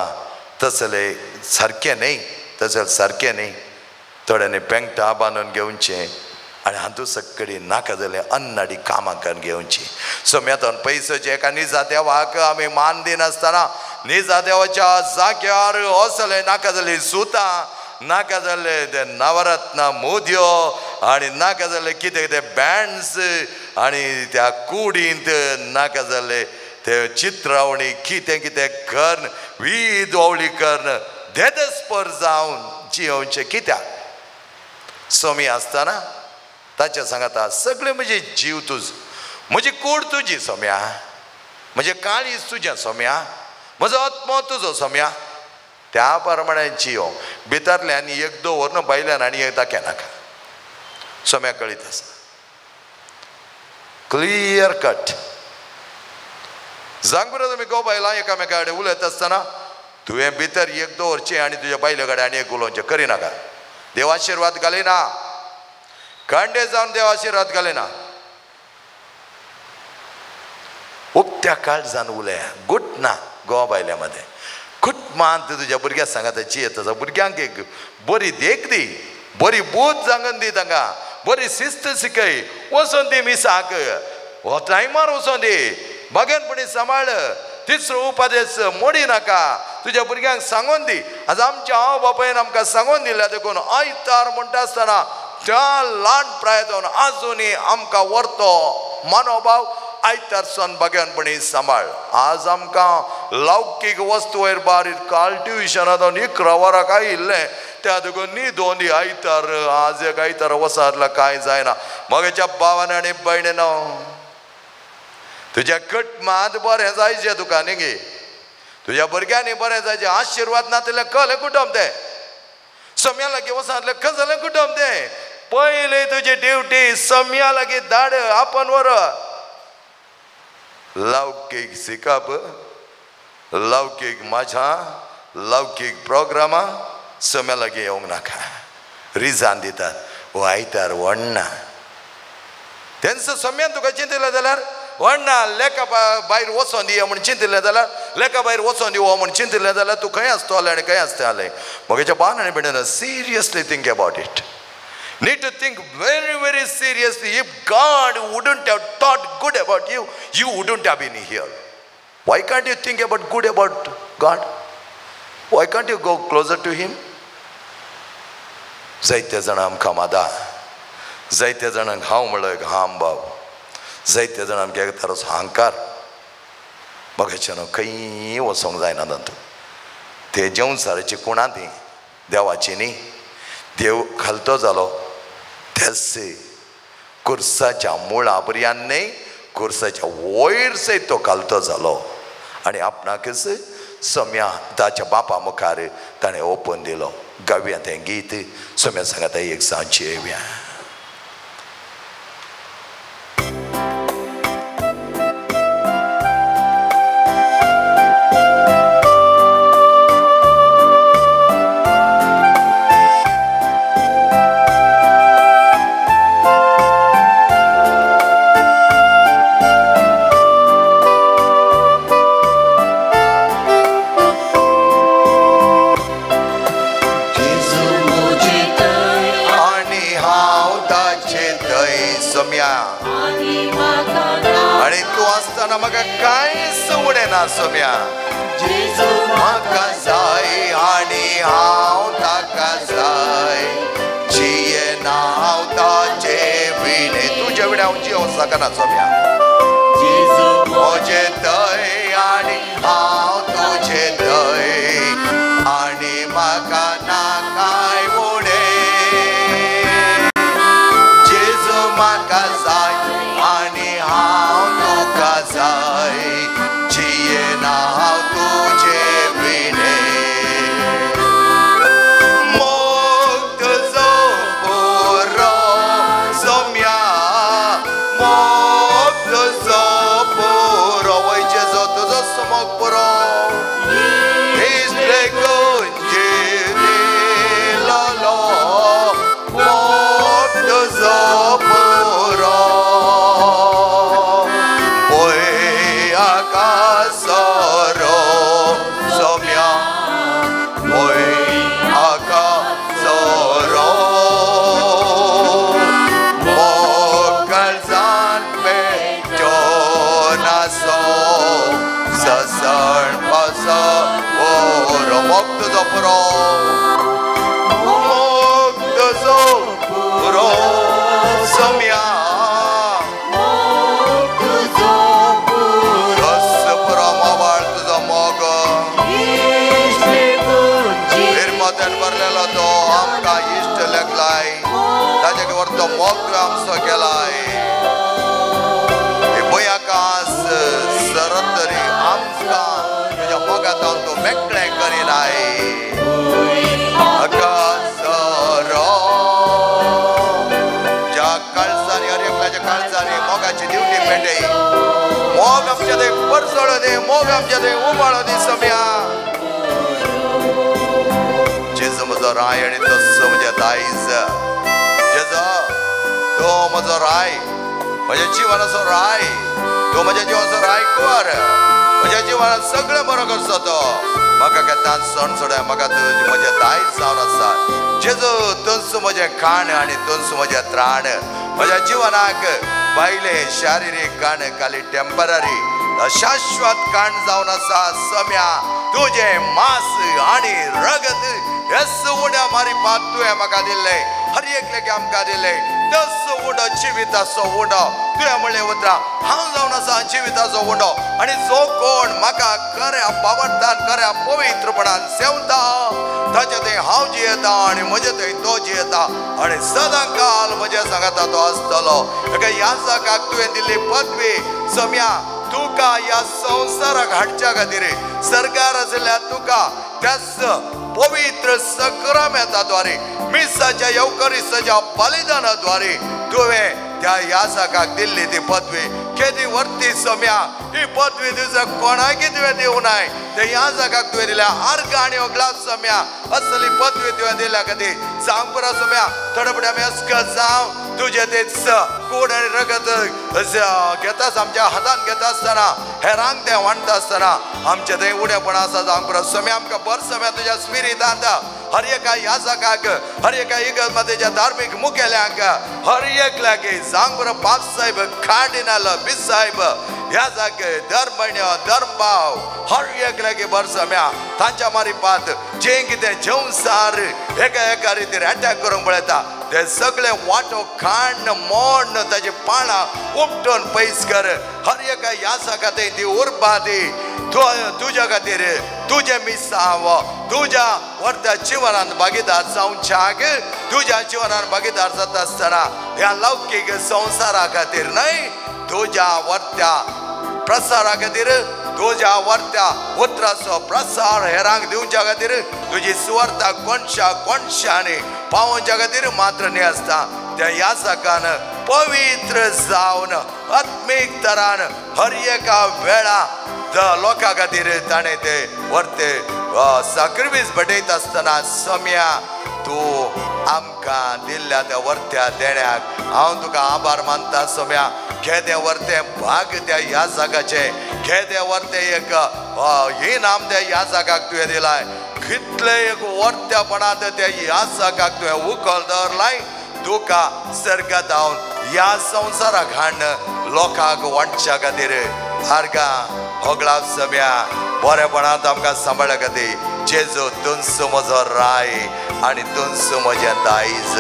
तसलें सारकें न्ही, तसलें सारकें न्ही. थोड्यांनी पेंगटा बांदून घेवचें आनी हातूं सकडी नाका जालें अन्नाडी कामां करून घेवची. सोम्यातून पयसोचे एका निजा देवाक आमी मान दिनासतना निजा देवाच्या जाग्यार असलें नाका जालीं सुतां, नाका जाल्ले ते नवरत्न मोदयो आनी नाका जाल्ले कितें कितें बँड्स आनी त्या कुडींत नाका जाल्ले ते चित्रावणी कितें कितें करन वीद ओवळी करन देदस्पर जावन जियोवचें. कित्याक सोमी असताना ताच्या सांगता सगळे म्हजे जीव तुझ, म्हजी कूड तुजी सोम्या, म्हजे काळीज तुजें सोम्या, म्हजो आत्मो तुजो सोम्या. त्या प्रमाणे जियो भितरल्यान एक दवरन भायल्यान आनी एक दाखय नाका. सोम्या कळीत आसा, क्लियर कट. सांग बरो तुमी गो बायलां एकामेका कडेन उलयत आसतना तुवें भितर एक दवरचें आनी तुज्या बायले कडेन आनी एक उलोवचें करिनाका. देव आशिर्वाद घालिना, खंडे जावन देव आशिर्वाद घालिना. उक्त्या काळजान उलया, घुटना गोवा बायल्या मध्ये खूट मानत तुझ्या भुरग्याक सांगात येत आसा. भुरग्यांक एक बरी देख दी, बरी बूत सांगून दी, तांकां बरी शिस्त शिकय, वचून दी मिसाक, हो टायमार वचून दी, बागेनपणी सांबाळ, तिसरो उपदेश मोडी नाका, तुज्या भुरग्यांक सांगून दी. आज आमच्या आवय बापायन आमकां सांगून दिल्या देखून आयतार म्हणटा आसतना त्या ल्हान प्रायातून आजुनी आमकां व्हरतो मनोभाव आयतार सन बागेनपणी सांबाळ. आज आमकां लौकीक वस्तू वयर बारीक काल ट्युशनांत 11 वरां काय इल्लें त्या देखून न्ही दोनी आयतार आज एक आयतार वसारला कांय जायना. मगेच्या भावान आनी भयणीन तुज्या कट मात बरें जायचें तुका न्ही गे, तुज्या भुरग्यांनी बरें जायचें. आशिर्वाद नातले कले कुटुंब तें सोम्या लागीं वसारले खंय जालें कुटुंब तें. पयली तुजी ड्युटी सोम्या लागीं धाड, आपण वर. लौकीक शिकप, लौकीक मजा, लौकीक प्रोग्रामां सोम्या लागीं येवंक नाका. रिजान दितात हो आयतार व्हडना. तेन्ना सोम्यान तुका चिंतलें जाल्यार व्हडना, लेका भायर वचोन दिया म्हूण चिंतलें जाल्यार लेका भायर वचोन दिवो म्हूण चिंतलें जाल्यार तूं खंय आसतलें आनी खंय आसतलें. म्हज्या बान आनी भयणीन seriously think about it. Need to think very, very seriously. If God wouldn't have thought good about you, you wouldn't have been here. Why can't you think about good about God? Why can't you go closer to Him? जायत्या जाणां आमकां मादा, जायत्या जाणांक हांव म्हणलो एक harm भाव, जायत्या जाणांक एक तरस हांकार. मगेच्यान खंय वचोंक जायना तातूंत. ते जेवणसाराची कुणां ती देवाची न्ही. देव खालतो जालो त्यासे कुर्साच्या मुळा पर्यंत न्ही, कुर्साच्या वयर सयत तो खालतो जालो आनी आपणाकच सोम्या ताच्या बापा मुखार ताणें ओपून दिलो. गावया तें गीत. सोम्या सांगता एक सांजची येवया. आणि तू असताना म्हाका कांयच उडेना सोम्या. म्हाका जाय आनी हांव ताका जाय, जियेना हांव ताचे विणे. तुजे विणे हांव जियोंक शकना सोम्या. म्हजे थंय आनी हांव तुजे थंय, आनी म्हाका ना कांय उणें. जेजू म्हाका जाय आनी हांव तुका जाय, जियेना हांव तुजे विणे. मोग तुजो पुरो सोम्या, मोग तुजो पुरो. वय जेजू तुजो मोग पुरो. इश्ट गुंजीर दिलोलो मोग तुजो पुरो. भरलेलो तो आमकां इश्ट लागलाय. मोग तुवें आमचो केलाय भयाकास सरत तरी आमकां तुज्या मोगांतल्यान तूं मेकळें करिनाय ज्या काळजांनी हर एकल्याच्या काळजांनी मोगाची दिवटी पेटय मोग आमच्या थंय परसळ दी मोग आमच्या थंय उबाळ दी सम्या जेजू म्हजो राय आनी तस्सो म्हज्या दायज जेजो तो म्हजो राय म्हज्या जिवनाचो राय तो म्हज्या जिवनाचो राय कर म्हज्या जिवनांत सगळें बरो करचो तो म्हाका केन्नाच सण सोडाय म्हाका तूं म्हजें दायज जावन आसा जेजू तूंच म्हजें खाण आनी तूंच म्हजें त्राण म्हज्या जिवनाक भायले शारिरीक काण खाली टेम्पररी शाश्वत काण जावन आसा सम्या तुजें मांस आनी रगत हेच उड्या मारिपाक तुवें म्हाका दिल्लें हर एकल्याक आमकां दिल्लें तस उडो जिविताचो उडो तुवें म्हणलें उतरां हांव जावन आसा जिविताचो उडो आनी जो कोण म्हाका खऱ्या पावनतान खऱ्या पवित्रपणान सेवता ताचे थंय हांव जियेता आनी म्हजे थंय तो जियेता आनी सदां काल म्हज्या सांगाता तो आसतलो एका याजकाक तुवें दिल्ली पदवी सम्या तुका ह्या संवसाराक हाडच्या खातीर सरकार आसल्या तुका त्याच पवित्र सक्रामेंताद्वारे मिसाच्या येवकरीसाच्या बलिदानाद्वारे तुवें त्या याजकाक दिल्ली ती पदवी केदी वर्ती सम्या ही पदवी तुझ्या कोणाकय तुवें दिवं नाय त्या याजकाक तुवें दिल्या अर्घ आनी ओगलास सम्या असली पदवी तुवें दिल्या खातीर सांग पुरो सम्या थोडे मेस्क जावं तुझे ते कूड आनी रगत घेता आमच्या हातान घेता आसतना हेरांक ते वांटता आसतना आमचे थंय उडेपणां आसा जावंक पुरो सम्या आमकां बर सम्या तुज्या स्पिरितांत हर एका याजकाक हर एका इगर्जेच्या धार्मीक मुखेल्यांक हर एकल्याक सांग पुरो पाप साहेब कार्डिनल बिस साहेब याजक धर्मण्य धर्मभाव हर एकल्याक बर सम्या तांच्या मारिपात जें कितें जेवसार एका रितीर अटॅक करूंक पळयता ते सगळे वाटो खाण मोड ताचे पाळां उपटून पयस कर हर एका याजकाक ती उर्बा दी तुझ्या खातीर तुझे मिसांव तुझ्या वर्त्या जिवनांत भागीदार जावच्याक तुझ्या जिवनांत भागीदार जाता आसतना ह्या लौकीक संवसारा खातीर न्हय तुझ्या वर्त्या प्रसारा खातीर तुझ्या वर्त्या उतराचो प्रसार हेरांक दिवच्या खातीर तुजी सुवार्ता कोणशांनी पावोवच्या खातीर मात्र न्ही आसता त्या याजकान पवित्र जावन आत्मीक तरान हर एका वेळा लोकां खातीर ताणें ते वर्ते साक्रिफीस भेटयता आसतना सम्या तूं आमकां दिल्ल्या त्या वर्त्या देण्याक हांव तुका आभार मानता सम्या खेदे वर्ते भाग त्या याजकाचे खेदे वर्ते एक इनाम त्या याजकाक तुवें दिलाय कितले एक वर्त्यापणांत त्या याजकाक तुवें उखल दवरलाय तुका सर्गात हांव ह्या संवसाराक हाडन लोकांक वांटच्या खातीर आर्गां होगळा सम्या बरेपणांत आमकां सांबाळ्या खातीर जेजू तुंच म्हजो राय आनी तुंच म्हजें दायज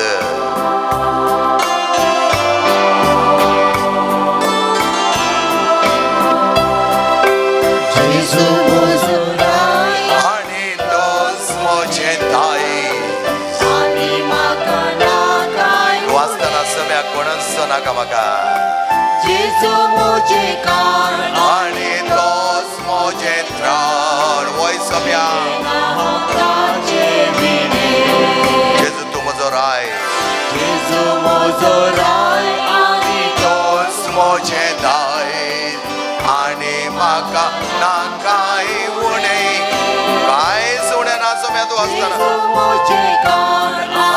आनी तुंच म्हजें दायज वाचतना सम्या कोणच नाका म्हाका आनी तोच म्हजें त्राण वय सम्या जेजू तूं म्हजो राय तोच म्हजें दायज आनी म्हाका ना कांय उणें कांयच उणें ना सम्या तूं आसतना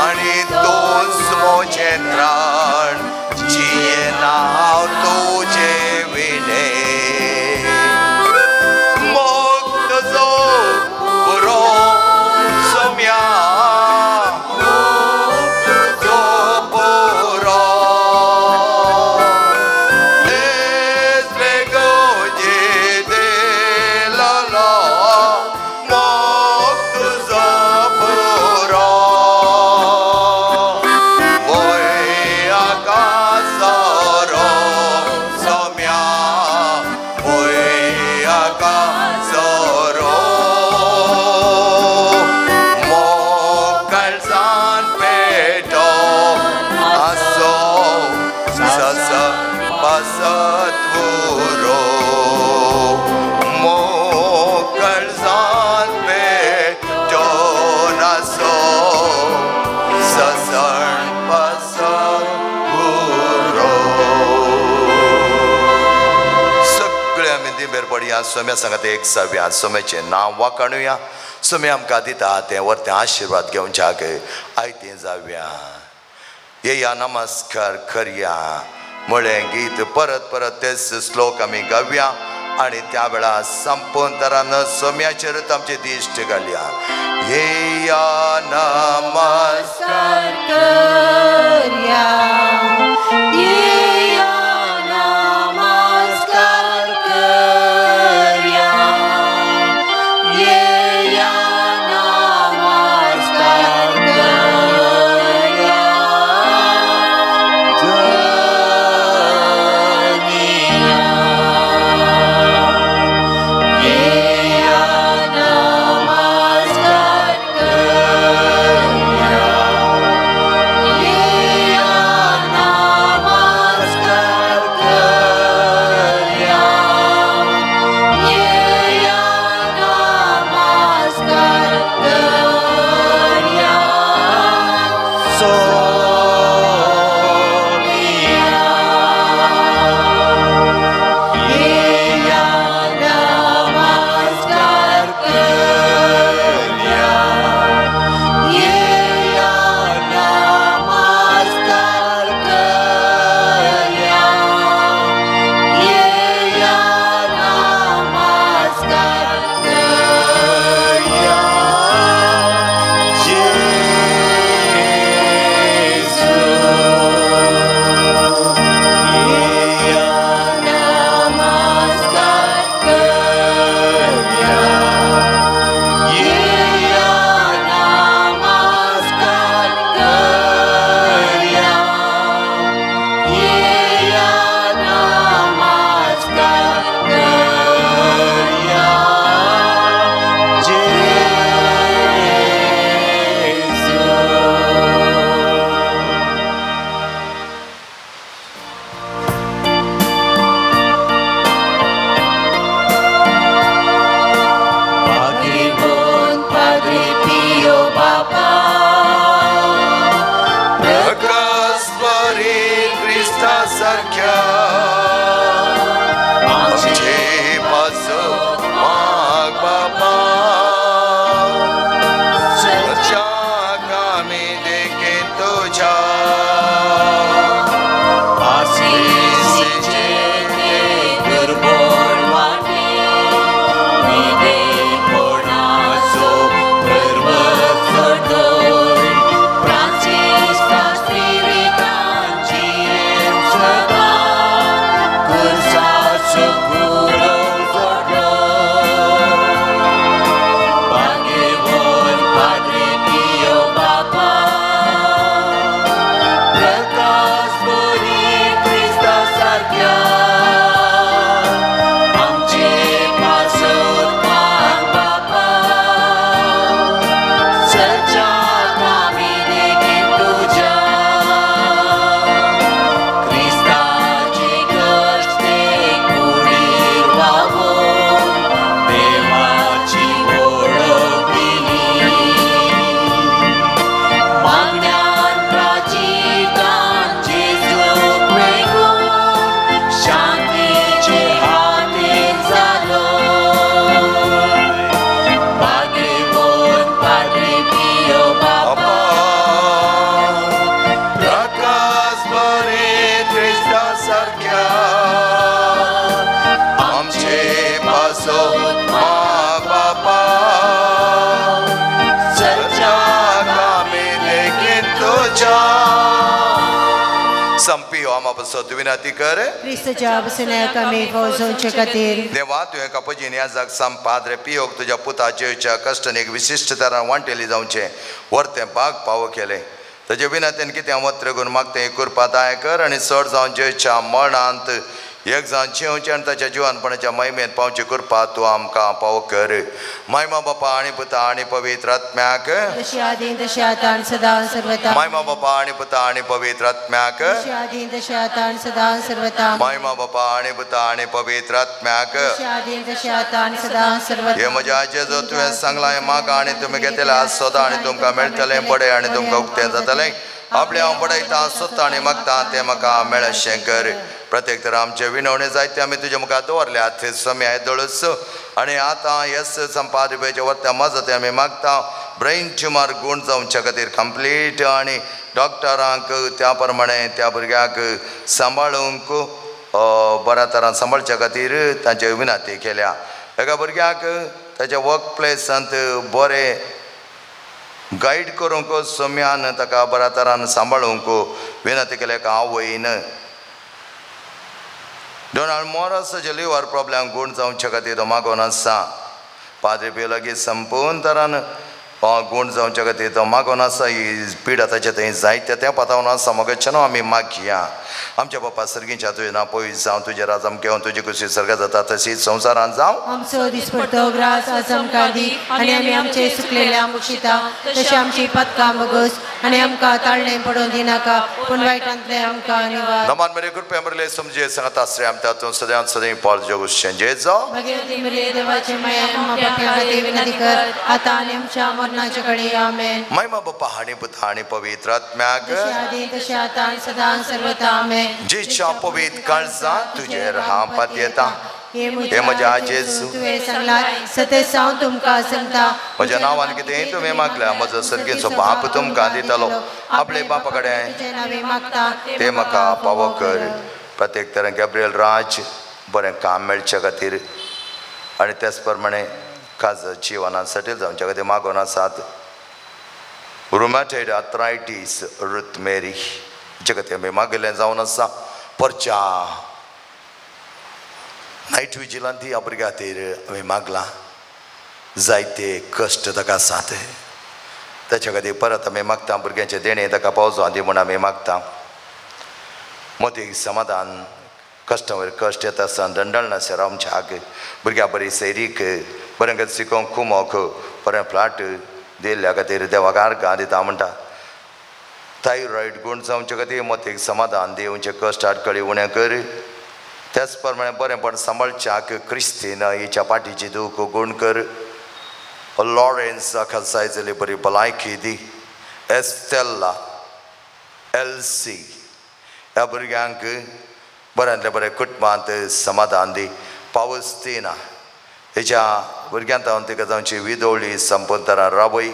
आनी तोच म्हजें त्राण जियेना हांव तुजे विणे मोग तुजो बरो सम्या तुजो बरो एसले गोजे देलो मोग तुजो बरो बोय आकाशरो सम्या वरो मोकळ जावन भेटो नासो ससण पसण उरो सगळे आमी दिंबेर पडया सोम्या सांगात एक सव्या सोम्याचें नांव वाखणुया सोमे आमकां दिता तें व्हरतें आशिर्वाद घेवन जाग आयतें जावया येया नमस्कार करया म्हळें गीत परत परत तेच श्लोक आमी गावया आनी त्या वेळार संपूर्ण तरान सोम्याचेर आमचे दिश्ट घालया येया नमस्कार करया येया नमस्कार करया येया नमस्कार करया संपी हो आमापासून विनंती कर क्रिस्तच्या वचनाक आमी पोहोचोवचे खातीर देवा तुवें कापजीन ह्या जाग संपाद्रे पियोक तुज्या पुताच्या कश्टान एक विशिश्ट तरान वांटेली जावचें व्हरतें भाग पावो केलें ताजे विनंतीन कितें वत्र करून मागता हें करपा दाय कर आनी चड जावन जेच्या मरणांत एक जावन जेवचे आनी ताच्या जिवानपणाच्या महिमेत पावचे कृपा तूं आमकां पाव कर. महिमा बापा आनी पुता आनी पवित्र आत्म्याक जशी आदीन तशी आता आणि सदा सर्वता. महिमा बापा आनी पुता आनी पवित्र आत्म्याक जशी आदीन तशी आता आणि सदा सर्वता. महिमा बापा आनी पुता आनी पवित्र आत्म्याक जशी आदीन तशी आता आणि सदा सर्वता. हे म्हज्या जेजो तुवें सांगलां मागा आनी तुमी घेतलें आज सोदा आनी तुमकां मेळटलें बडें आनी तुमकां उक्तें जातलें. आपलें हांव बडयतां सोदतां आनी मागतां तें म्हाका मेळशें कर. प्रत्येक तर आमचे विनवणे जायते आमी तुजे मुखार दवरल्यात समय येदोळस आनी आतां येस संपादकाच्या वर्त्या मजत आमी मागता. ब्रेन ट्युमर गूण जावच्या खातीर कंप्लीट आनी डॉक्टरांक त्या प्रमाणे त्या भुरग्याक सांबाळूंक बऱ्या तरान सांबाळच्या खातीर तांचे विनंती केल्या. एका भुरग्याक ताच्या वर्क प्लेसांत बरें गायड करूंक सोम्यान ताका बऱ्या तरान सांबाळूंक विनंती केल्या. आवयन डोनाल्ड मोरसाचे लिव्हर प्रॉब्लेम गूण जावच्या खातीर तो मागोन आसा. पाद्री पियो लागीं संपूर्ण तरान गूण जावच्या खातीर तो मागोन आसा. ही पिडा ताच्या थंय जायत्या त्या पातावन आसा. मोगेच्या न्हू आमी मागया. आमच्या बापा सर्गीच्या तुजें नांव पयस जावं तुजें राज अमकें तुजी कुशी सर्ग जाता तशीच संवसारांत जावं. आमचो दिसपडटो ग्रास आज आमकां दी आनी आमी आमचे सुकलेल्या मुक्षिता तशें आमची पदकां बगस आनी आमकां ताळणें पडोवन दिनाका पूण वायटांतले आमकां निवार. नमान मेरे कृपया मरले समजे सांगात आसरे आम तातूंत सदांच सदां पावल जगुशें जेजो भगवती मरिये देवाचे माया आमकां पापयां खातीर विनंती कर आतां आनी आमच्या मरणाचे घडी आमेन. महिमा बापा हाणी पुता हाणी पवित्र आत्म्याक जशी आदी तशी आता आणि सदा सर्वता आमेन. जेच्या पवित्र काळजा तुजेर हांव पात येता. हे म्हज्या जेजू तुवें सांगलां सतेज हांव तुमकां सांगता म्हज्या नांवान कितेंय तुवें मागल्या म्हजो सर्गेचो बाप तुमकां दितलो. आपले बापा कडेन तुजे नांवे मागता ते म्हाका पावो कर. प्रत्येक तरेन गॅब्रियल राज बरें काम मेळच्या खातीर आनी त्याच प्रमाणे काज जिवनांत सेटल जावच्या खातीर मागोन आसात. रुमॅटॉयड आर्थरायटीस रुथ मेरी जे खातीर आमी मागिल्लें जावन आसा. परच्या नायट विजिलंत ह्या भुरग्या खातीर आमी मागलां. जायते कश्ट ताका आसात ताच्या खातीर परत आमी मागता. भुरग्यांचे देणे ताका पावजो दी म्हूण आमी मागता. मोती समाधान कश्टा वयर कश्ट येता आसतना दंडळनासर आमच्या भुरग्यां बरी सैरीक बरें शिकोवंक कुमोक बरें फ्लाट दिल्ल्या खातीर देवाक आर्गां दिता म्हणटा. थायरॉयड गूण जावचे खातीर मोतीक समाधान दिवचे कश्ट आडकळी उणें कर. त्याच प्रमाणे बरेंपण सांबाळच्याक क्रिस्तीन हिच्या पाठीची दूख गूण कर. लॉरेन्स खालसायजली बरी भलायकी दी. एस्टेल्ला एल्सी ह्या भुरग्यांक बऱ्यांतले बरें कुटुंबांत समाधान दी. पावस्तीना हेच्या भुरग्यांत हांव तिका जावची विदोळी संपूर्ण तरान राबय.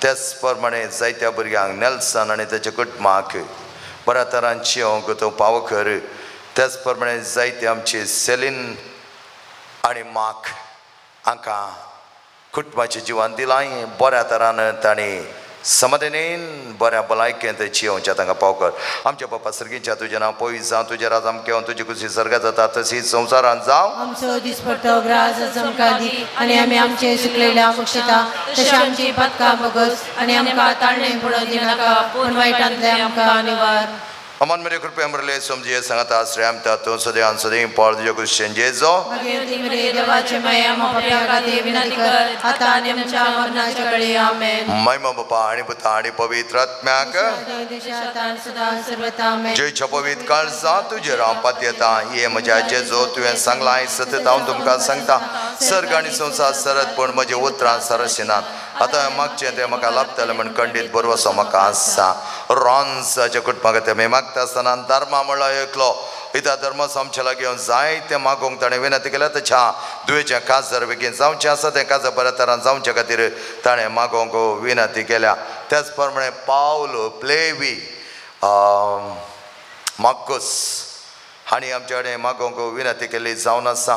त्याच प्रमाणे जायत्या भुरग्यांक नेल्सन आनी ताच्या कुटुंबाक बऱ्या तरान जियोंक तूं पाव कर. त्याच प्रमाणे जायते आमचे सेलीन आनी माक हांकां कुटुंबाचें जिवन दिलां. बऱ्या तरान तांणी समाधानीन बऱ्या भलायकेंत जियोवचें तांकां पाव कर. आमच्या बापा सर्गीच्या तुजें नांव पयस जावं तुजें राज अमकें तुजी कुशी सर्ग जाता तशीच संवसारांत जावं. आमचो दिसपडटो ग्रास आज आमकां दी आनी आमी आमचे सुकलेल्या मुक्षिता तशें आमची पदकां बगस आनी आमकां ताळणें पडोवन दिनाका पूण वायटांतले आमकां निवार. अमन मेरे कृपया मरले समजे सांगता आसरे आम तातूंत सदां सदां पावल जगुशें जेजो भगवती मरिये देवाचे माया आमकां पापयां खातीर विनंती कर आतां आनी आमच्या मरणाचे घडी आमेन. महिमा बापा आनी पुता आनी पवित्र आत्म्याक सदा सर्वता आमेन. जेच्या पवित्र काळजा तुजेर हांव पात येता. हे म्हज्या जेजो तुवें सांगलां सतत हांव तुमकां सांगता. सर्ग आनी संवसार सरत पूण म्हजे उतरां सरशिनात. आतां मागचें तें म्हाका लाभतलें म्हण खंडीत बरवसो म्हाका आसा. रॉन्साच्या कुटुंबा खातीर आमी मागता आसतना धर्मा म्हणलो एकलो इता धर्म आमच्या लागीं येवन जायतें मागोवंक ताणें विनंती केल्या. ताच्या दुयेचें काज जर बेगीन जावचें आसा तें काज बऱ्या तरान जावचे खातीर ताणें मागोवंक विनंती केल्या. त्याच प्रमाणे पावलो प्लेवी मार्कस हांणी आमचे कडेन मागोवंक विनंती केल्ली जावन आसा.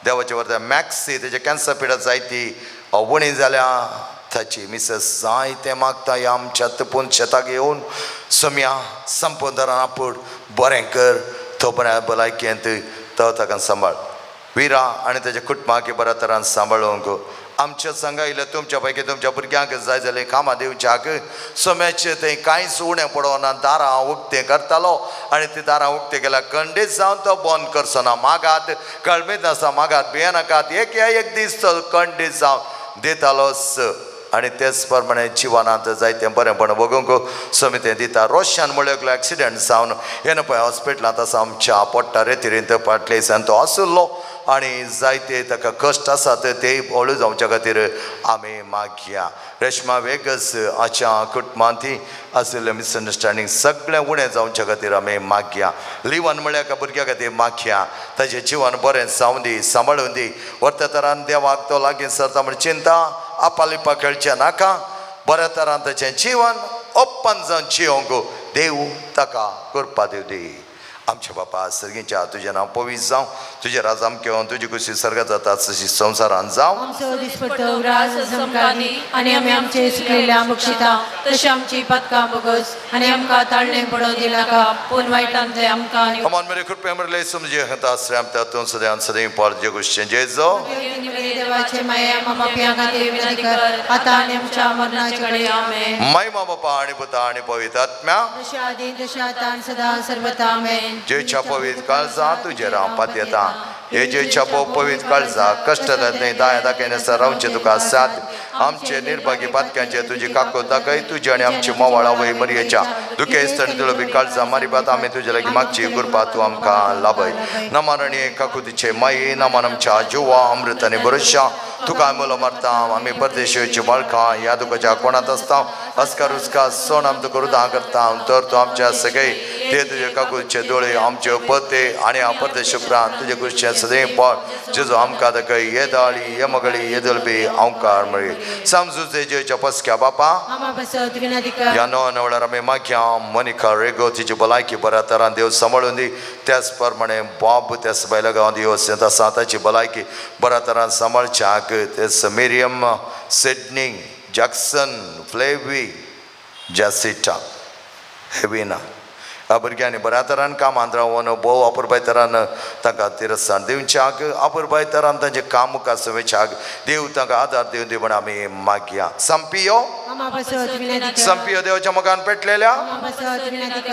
देवाचे वर्ता मॅक्सी तेजे कॅन्सर पिडा जायती उणी जाल्या ताची मिसेस जायतें मागता. ह्या आमच्या तपून शेताक येवन सोम्या संपूर्ण तरान आपूण बरें कर. तो बऱ्या भलायकेंत तो ताका सांबाळ. विरा आनी तेज्या कुटुंबाक बऱ्या तरान सांबाळूंक आमच्या सांगायला तुमच्या पैकी तुमच्या भुरग्यांक जाय जाल्यार कामां दिवच्याक सोम्याचे थंय कांयच उणें पडोना दारां उक्तें करतालो आनी ती दारां उक्तें केल्यार खंडीत जावन तो बंद करचो ना मागात कळमीत नासता मागात भियेनाकात एक दीस तो खंडीत जावन दितालोच आनी तेच प्रमाणे जिवनांत जायतें बरेंपण बगूंक समितें दिता रोशान म्हळ्यार एक्सिडेंट जावन येना पळय हॉस्पिटलांत आसा आमच्या पोट्टा रेतीरींत फाटले दिसान तो आसुल्लो आनी जायते ताका कश्ट आसात ते हळू जावच्या खातीर आमी मागया रेश्मा वेगस आच्या कुटुंबांती आशिल्लें मिसअंडरस्टँडींग सगळें उणें जावच्या खातीर आमी मागया लिवन म्हळ्यार एका भुरग्या खातीर मागया ताचें जिवन बरें जावं दी सांबाळून दी व्हरता तरान देवाक तो लागीं सरता म्हण चिंता आपालिपा खेळचें नाका बऱ्या तरान ताचें जिवन ओपन जावन जियोंक देव ताका करपा दिवं दी आमचे बापा सर्गीच्या तुझें नांव पवित्र जावं तुझे राज आमकें तुजी कुशी सर्गात जाता तशी संवसारांत जावं आनी आमी आमचे सुकलेल्या मुक्षिता तशी आमची पदकां बोगस आनी आमकां ताळणे पडोवं दिनाका पूण वायटांतले आमकां अमान मेरे कृपे मरले समजे हता आश्रय तातून सदैव सदैव पार जे गोष्टी जेजो देवाचे माया मामा पिया खातीर विनंती कर आता आनी आमच्या मरणाचे घडी आमेन महिमा बापा आणि पुता आणि पवित्र आत्म्या जशा आदी तशा आता आनी सदा सर्वथा आमेन जेच्या पवित्र काळजा तुझे रावपात येता हे जेच्या पवित्र काळजा कष्ट नाही दाया दाखयनासतना रावचे तुका साथ आमचे निर्भागी पातक्यांचे तुझी काको दाखय तुझी आणि आमची मोवाळा वय मरयेच्या दुखे आसतना तुला बी काळजा मारी बात आमी तुझे लागीं मागची कृपा तूं आमकां लाभय नमारणी काकुतीचे माये नमान आमच्या जिवा अमृत आनी भरोशा तुका आमलो मारता आमी परदेशीची बाळखां ह्या दुखाच्या कोणात आसता अस्कार उस्का सोन आम तुका रुदां करता तर तूं आमच्या सगळे ते तुजे काकुतीचे दोळे आमचे पते आनी हांव परदेश उपरांत तुजे कुशीचे सदैव पड जेजो आमकां दाखय ये दाळी ये मगळी ये दलबी अवकार मळी समजूचे जेच्या पसक्या बापा ह्या नवा नवळ्यार आमी मागया मनिका रेगो तिची भलायकी बऱ्या तरान देव सांबाळून दी त्याच प्रमाणे बाब त्याच बायला गांवांत येवं आसा ताची भलायकी बऱ्या तरान सांबाळच्याक तेच मिरियम सिडनी जॅक्सन फ्लेवी जॅसिटा हेविना ह्या भुरग्यांनी बऱ्या तरान कामांत रावन भोव अपुरबाय तरान तांकां तिरस्तान दिवच्याक अपुरबाय तरान तांचें काम मुखार चोवच्याक देव तांकां आदार दिवन दी म्हण आमी मागया संपियो देवाच्या मुखान पेटलेल्या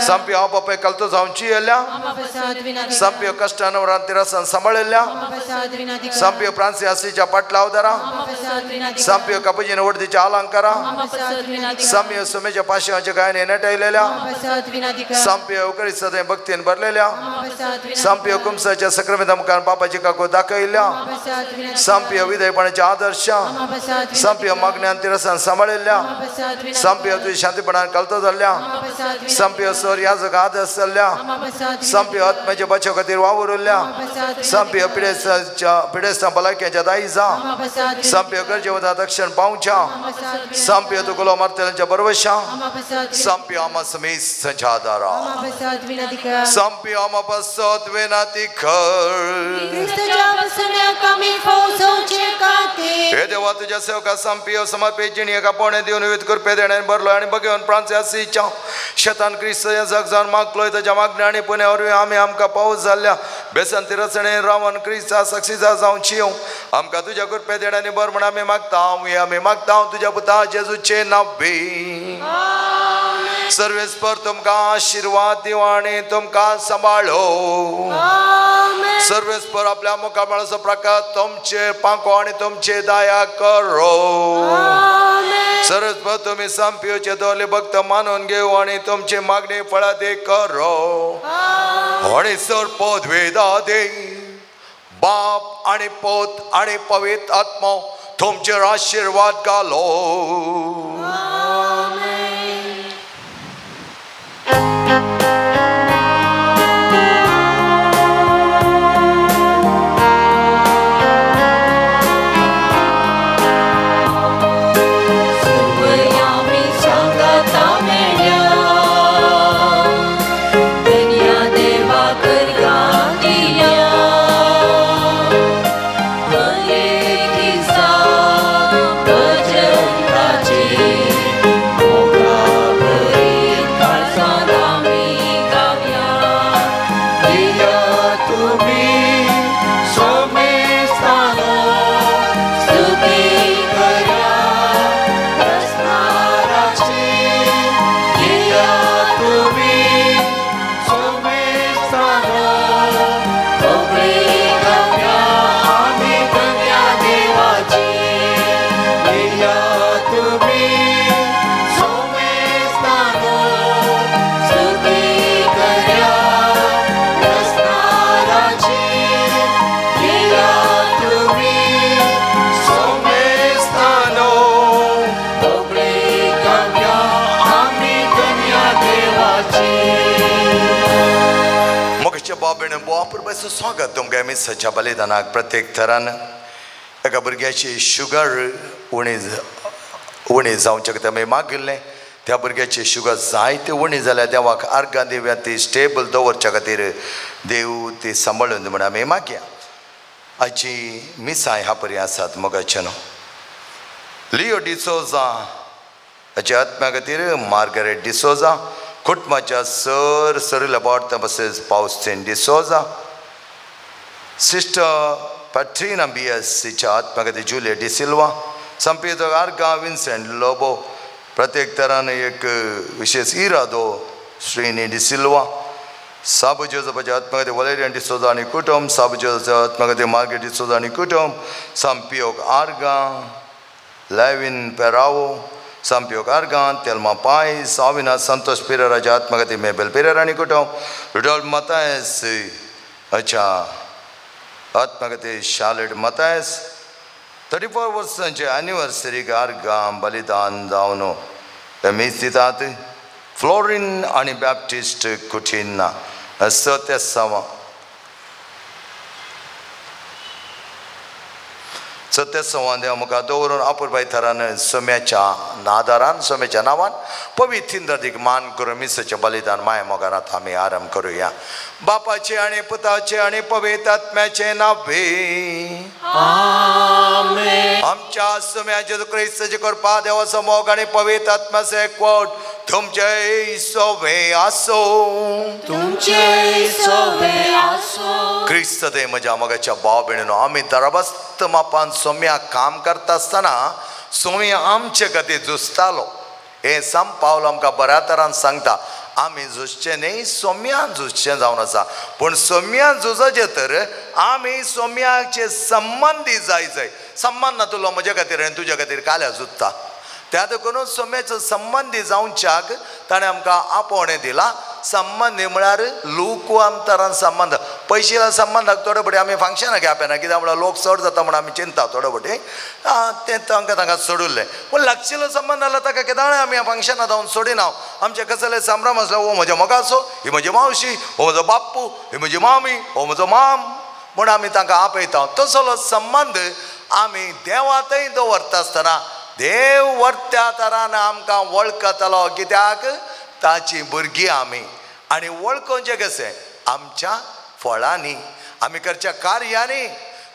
संपियो हांव बापाय कालतो जावन चियेल्या संपियो कश्टान वरान तिरस्तान सांबाळिल्ल्या संपियो फ्रांसिसाच्या पाटलावदारा संपियो कापुजीन वर्दीच्या अलंकारा संपियो सुमेच्या पाशयाच्या गायने नेटयलेल्या संपियो उकळी सदैव भक्तीन भरलेल्या संपियो कुमसाच्या सक्रामेंता मुखार बापाची काको दाखयल्या संपियो विधेयपणाच्या आदर्श संपियो मागण्यान तिरस्तान सांबाळिल्ल्या संपियो तुझी शांतीपणान कलतो जाल्ल्या संपियो सर ह्या जगा आदर्श जाल्ल्या संपियो आत्म्याच्या बचाव खातीर वावर उरल्या संपियो पिडेस्ता भलायकेच्या दायजा संपियो गरजे वता दक्षिण पावच्या संपियो तुकुलो मारतेल्यांच्या बरवशा संपियो आमा समीस संच्या आदारा संपियो आमा पसत विनंती कर हे देवा तुझ्या सेवका संपियो समर्पित जिणी एका पोणे दिवन विविध कृपे देण्यान भरलो आणि बघेवन फ्रांसिसाच्या शतान क्रिस्त या जग जावन मागलोय ताच्या मागण्या आणि पुण्यावर आमी आमकां पावस जाल्ल्या बेसंती रचणे रावण क्रिस्ता साक्षीदार जावन चियों आमकां तुझ्या कृपे देण्यानी भर म्हण आमी मागता तुझ्या पुता जेजूचे नांवी सर्वेस्पर तुमकां आशीर्वाद दिवं आनी तुमकां सांबाळो सर्वेस्पर आपल्या मुखामळाचो प्रकार तुमचे पांको आनी तुमचे दया करो सर्वेस्पर तुमी संपियोचे दोले भक्त मानून घेऊ आनी तुमची मागणी फळादी करो आणि सर पदवेदा दे बाप आणि पोत आणि पवित्र आत्मा तुमचेर आशीर्वाद घालो Amen. अपुरबायचो स्वागत तुमकां मिसाच्या बलिदानाक प्रत्येक तरान एका भुरग्याची शुगर उणी जावचे तें मागिल्लें त्या भुरग्याची शुगर जायते उणी जाल्या देवाक आर्गां दिव्या ती स्टेबल दवरच्या खातीर देव ती सांबाळून म्हण आमी मागया आयची मिसाय ह्या परी आसात मोगाचे न्हू लिओ डिसोजा हाचे आत्म्या खातीर मार्गरेट डिसोजा कुटुंबाच्या सर लबार्थ बसेस पाउस्टीन डिसोजा सिस्टर पॅट्रिना BS हिच्या आत्म्या खातीर जुलिया डिसिल्वा संपेदक आर्गा विन्सेंट लोबो प्रत्येक तरान एक विशेष इरादो श्रीनी डिसिल्वा साबू जोजपाच्या आत्म्या खातीर वलेरियन डिसोजा आनी कुटुंब साबू जोजपाच्या आत्म्या खातीर मार्गरेट डिसोजा आनी कुटुंब संपियोग आर्गा लेविन पेरावो संपियोग आर्गां तेल्मा पायस अविनाश संतोष पेरेराच्या आत्म्या खातीर मेबेल पेरेरा आनी कुटुंब रुडोल्फ मतायस हाच्या आत्म्या खातीर शार्लेट मतायस 34 वर्सांचे एनिवर्सरीक आर्गां बलिदान जावन मीस दितात फ्लोरिन आनी बॅप्टिस्ट कुठीन 37 देव मुखार दवरून अपुरबाय थरान सोम्याच्या नादारान सोम्याच्या नांवान पवित्र थिंदर्दीक मान करून मिसाचें बलिदान माया मोगारांत आमी आरंभ करुया बापाचे आनी पुताचे आनी पवित्र आत्म्याचे नांवे आमेन आमच्या सोम्या जेजू क्रिस्ताचे कृपा देवाचो मोग आनी पवित्र आत्म्याचो एकवट तुमचे सोबे आसो क्रिस्त दे म्हज्या मोगाच्या भाव भयणीनो आमी दरबस्त मापान सोम्या काम करता आसतना सोम्या आमचे खातीर झुजतालो हे सांग पावलो आमकां बऱ्या तरान सांगता आमी झुजचे न्ही सोम्यान झुजचें जावन आसा पूण सोम्यान झुजचे तर आमी सोम्याचे संबंदी जाय संबंद नातुलो म्हजे खातीर आनी तुज्या खातीर काल्या झुजता त्या देखून सोम्याचो संबंदी जावच्याक ताणें आमकां आपोवणें दिला संबंदी म्हळ्यार लुकवाम तरान संबंद पयशेला संबंदाक थोडे बटी आमी फंक्शनां घेवना कित्याक म्हळ्यार लोक चड जाता म्हण आमी चिंता थोडे बटी तें तांकां सोडुल्लें पूण लागशिल्लो संबंद आसलो ताका केदाळे आमी फंक्शनां जावन सोडिना आमचे कसले संभ्रम आसलो हो म्हज्या मोगाचो ही म्हजी मावशी हो म्हजो बाप्पू ही म्हजी मामी हो म्हजो माम म्हूण आमी तांकां आपयता तसलो संबंद आमी देवांतय दवरता आसतना देव वर्त्या तरान आमकां वळखतलो कित्याक ताची भुरगीं आमी आनी वळखोवचें कशें आमच्या फळांनी आमी करच्या कार्यांनी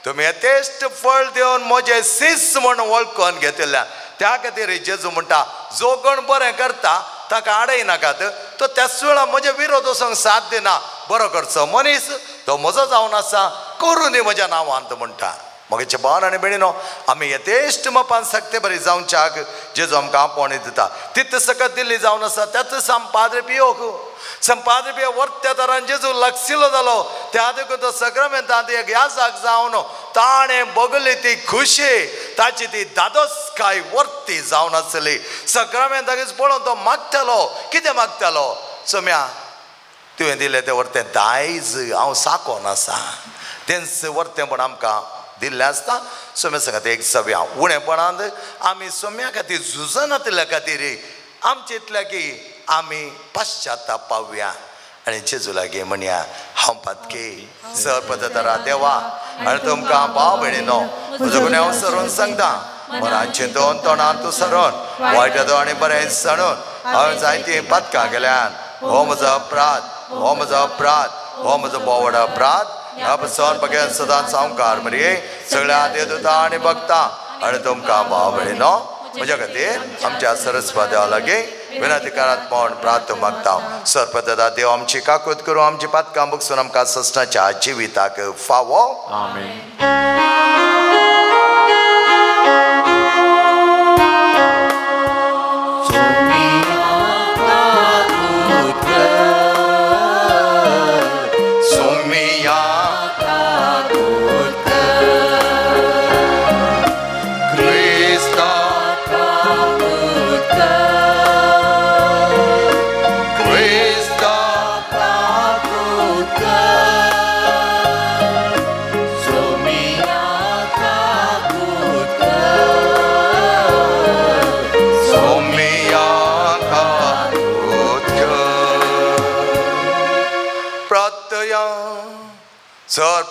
तुमी यथेश्ट फळ दिवन म्हजें शिष्य म्हूण वळखून घेतिल्ल्यान त्या खातीर जेजू म्हणटा जो कोण बरें करता ताका आडयनाकात तो त्याच वेळा म्हजे विरोध वचोंक साथ दिना बरो करचो मनीस तो म्हजो जावन आसा करूं दी म्हज्या नांवांत म्हणटा मोगाचे भावन आनी भयणीनो आमी यथेश्ट मापान सक्ते बरी जावच्याक जेजू आमकां आपोवणी दिता तित सकत दिल्ली जावन आसा त्याच संपाद्र पियो वर्त्या तरान जेजू लागशिल्लो जालो त्या देखून तो सक्रामेंतांत एक याजाक जावन ताणें भोगली ती खुशी ताची ती दादोसकाय वर्ती जावन आसली सक्रामेंताकच पळोवन तो मागतालो कितें मागतालो सोम्या तुवें दिलें तें वर्तें दायज हांव साकोन आसा तेंच वर्तें म्हण आमकां दिल्लें आसता सोम्या सांगात एक सव्या उणेपणांत आमी सोम्या खातीर झुजनातल्या खातीर आमचे इतल्या की आमी पाश्चात्ताप पावया आनी जेजू लागीं म्हणया हांव पातके सर्पदरा देवा आनी तुमकां भाव भयणीनो म्हजो गुन्यांव हांव सरून सांगता मनाचें दोन तोंडान तूं सरून वायट आनी बरें सणून हांवें जायतीं पातकां केल्यान हो म्हजो अपराध हो म्हजो अपराध हो म्हजो बोवड अपराध ह्या बसून बघेन सदांच संवकार मरे सगळ्या देवदूतां आनी भक्तां आनी तुमकां भाव भयणीनो म्हज्या खातीर आमच्या सरस्वती देवा लागीं विनंतीकारांत पावन प्रार्थना मागता सर्पददा देव आमची काकूत करूं आमची पातकां बगसून आमकां सस्नाच्या जिविताक फावो आमेन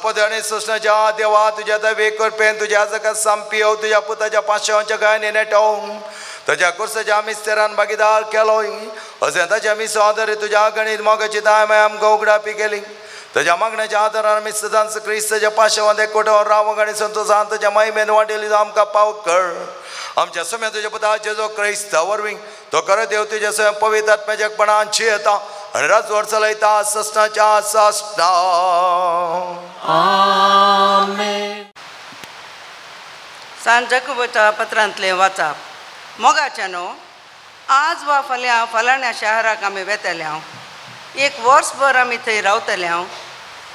संपदे आणि सृष्टीच्या देवा तुझ्या दवे कृपेन तुझ्या जगात संपियो तुझ्या पुताच्या पाशांच्या गायने नेटव तुझ्या कुर्साच्या आम्ही स्थिरान भागीदार केलोय असे ताच्या आम्ही सहोदरी तुझ्या गणित मोगाची दाय आमकां उगडापी केली तुझ्या मागण्याच्या आदारान आम्ही सदांच क्रिस्ताच्या पाशांमध्ये कोटावर रावंक आणि संतोषान तुझ्या महिमेन वाटेली आमकां पाव कर आमच्या समय तुझ्या पुता जेजो क्रिस्त वरवीं तो कर देव तुझ्या समय पवित्र आत्म्याच्यापणान येता आणि राजवर चलयता सस्नाच्या सस्ना आमेन. सांत जकबच्या पत्रांतले वाचप मोगाच्यानो आज वा फाल्यां फलाण्या शहराक आमी वेतले हांव एक वर्सभर आमी थंय रावतले हांव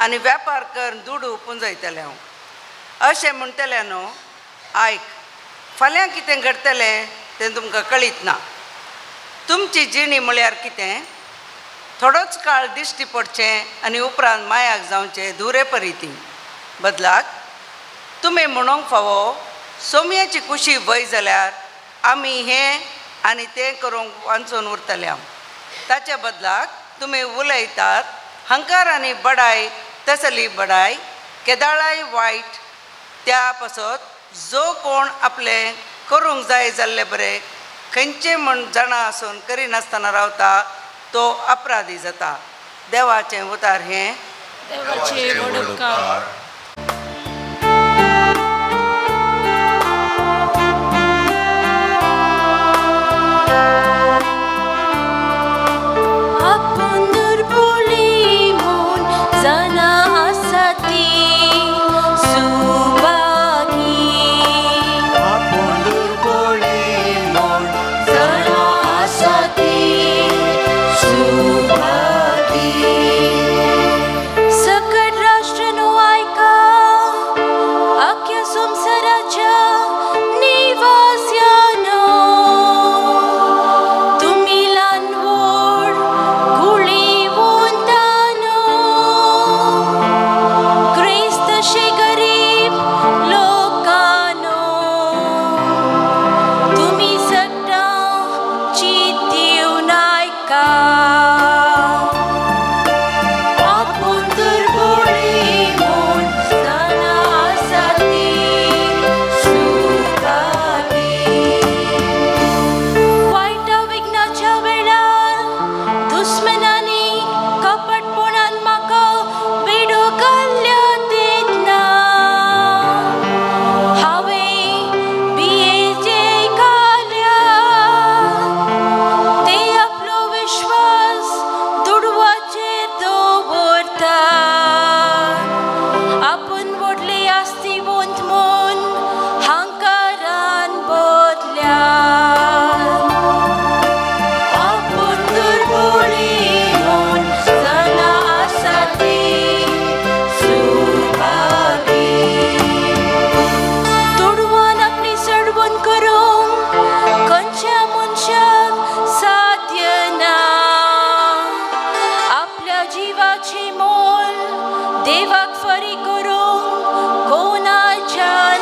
आनी वेपार कर दुडू पुंजयतले हांव अशें म्हणटले न्हू आयक फाल्यां कितें घडटलें तें तुमकां कळीत ना तुमची जिणी म्हळ्यार कितें थोडोच काळ दिश्टी पडचें आनी उपरांत मायाक जावचें धुरे परिती बदलाक तुमी म्हणूंक फावो सोमयाची कुशी वय जाल्यार आमी हें आनी तें करूंक वांचून उरतले हांव ताच्या बदलाक तुमी उलयतात हंकार आनी बडाय तसली बडाय केदाळाय वायट त्या पासत जो कोण आपलें करूंक जाय जाल्ले बरें खंयचें म्हण जाणा आसून करिनासतना रावता तो अपराधी जाता देवाचें उतार हें देवाचे वडकार. जीवाची मोल देवाक फरी करूंक कोणाच्या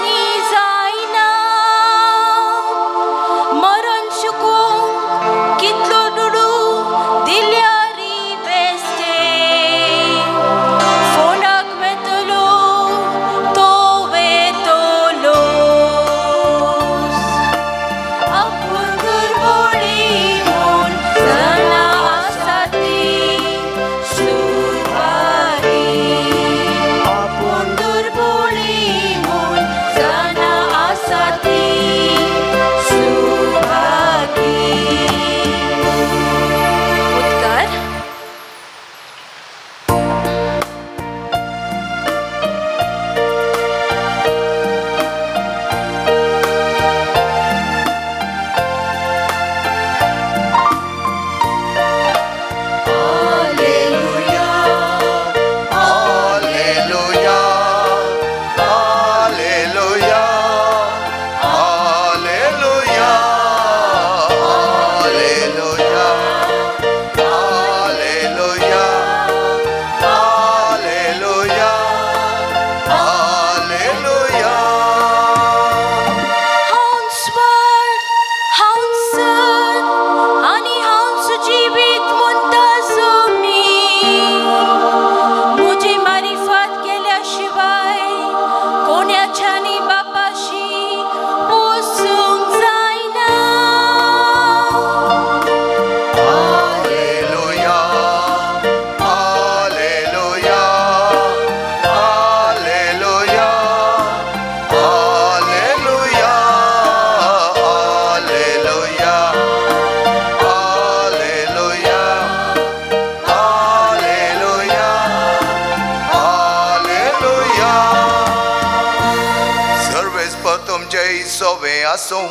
आसूं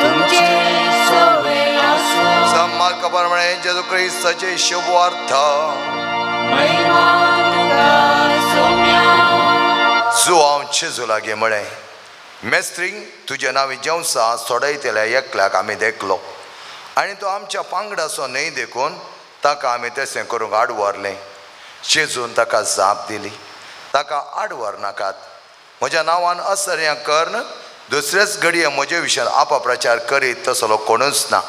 तुमचे सोवे आसूं मार्क प्रमाणे जेजू क्रिस्ताचे शुभ अर्थ महिमा तुका सोम्या जो हांव जेजू लागीं म्हळें मेस्त्रींक तुजे नांवी जेवसां सोडयतल्या एकल्याक आमी देखलो आनी तो आमच्या पांगडाचो न्हय देखून ताका आमी तशें करूंक आडवरलें जेजून ताका जाप दिली ताका आडवर नाकात म्हज्या नांवान असर्यां करन दुसरेच घडये म्हजे विशयान अपप्रचार करीत तसलो कोणूच ना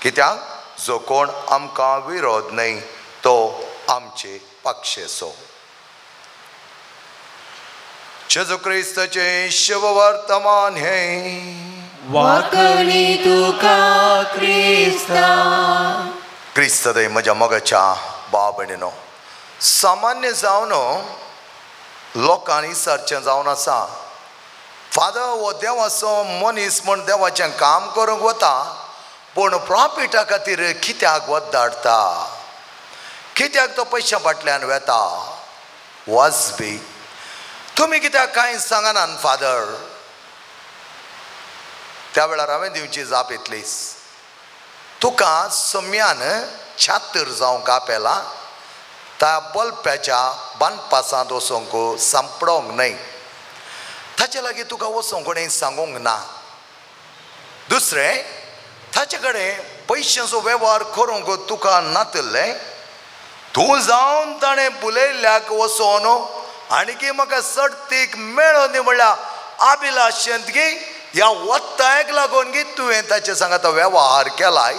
कित्याक जो कोण आमकां विरोध न्हय तो आमचे पक्षेचो जेजू क्रिस्ताचे शुभ वर्तमान हे वाकली तुका क्रिस्ता क्रिस्त दय म्हज्या मोगाच्या भाव भयणीनो सामान्य जावन लोकांनी सारचें जावन आसा फादर हो देवाचो मनीस म्हण देवाचें काम करूंक वता पूण प्रॉफिटा खातीर कित्याक वद्दाडता कित्याक तो पयशा फाटल्यान वेता वाज बी तुमी कित्याक कांय सांगनात फादर त्या वेळार हांवें दिवची जाप इतलीच तुका सम्यान छात्तर जावंक आपेला त्या बल्प्याच्या बांदपासांत वचोंक सांपडोंक न्हय ताचे लागीं तुका वचोंक कोणें सांगूंक ना दुसरें ताचे कडेन पयशांचो वेव्हार करूंक तुका नातलें तूं जावन ताणें बुलयल्ल्याक वचोन आणकी म्हाका सर्तीक मेळो न्ही म्हणल्यार अभिलाशेंत गे ह्या वत्तायक लागून गे तुवें ताचे सांगात वेव्हार केलाय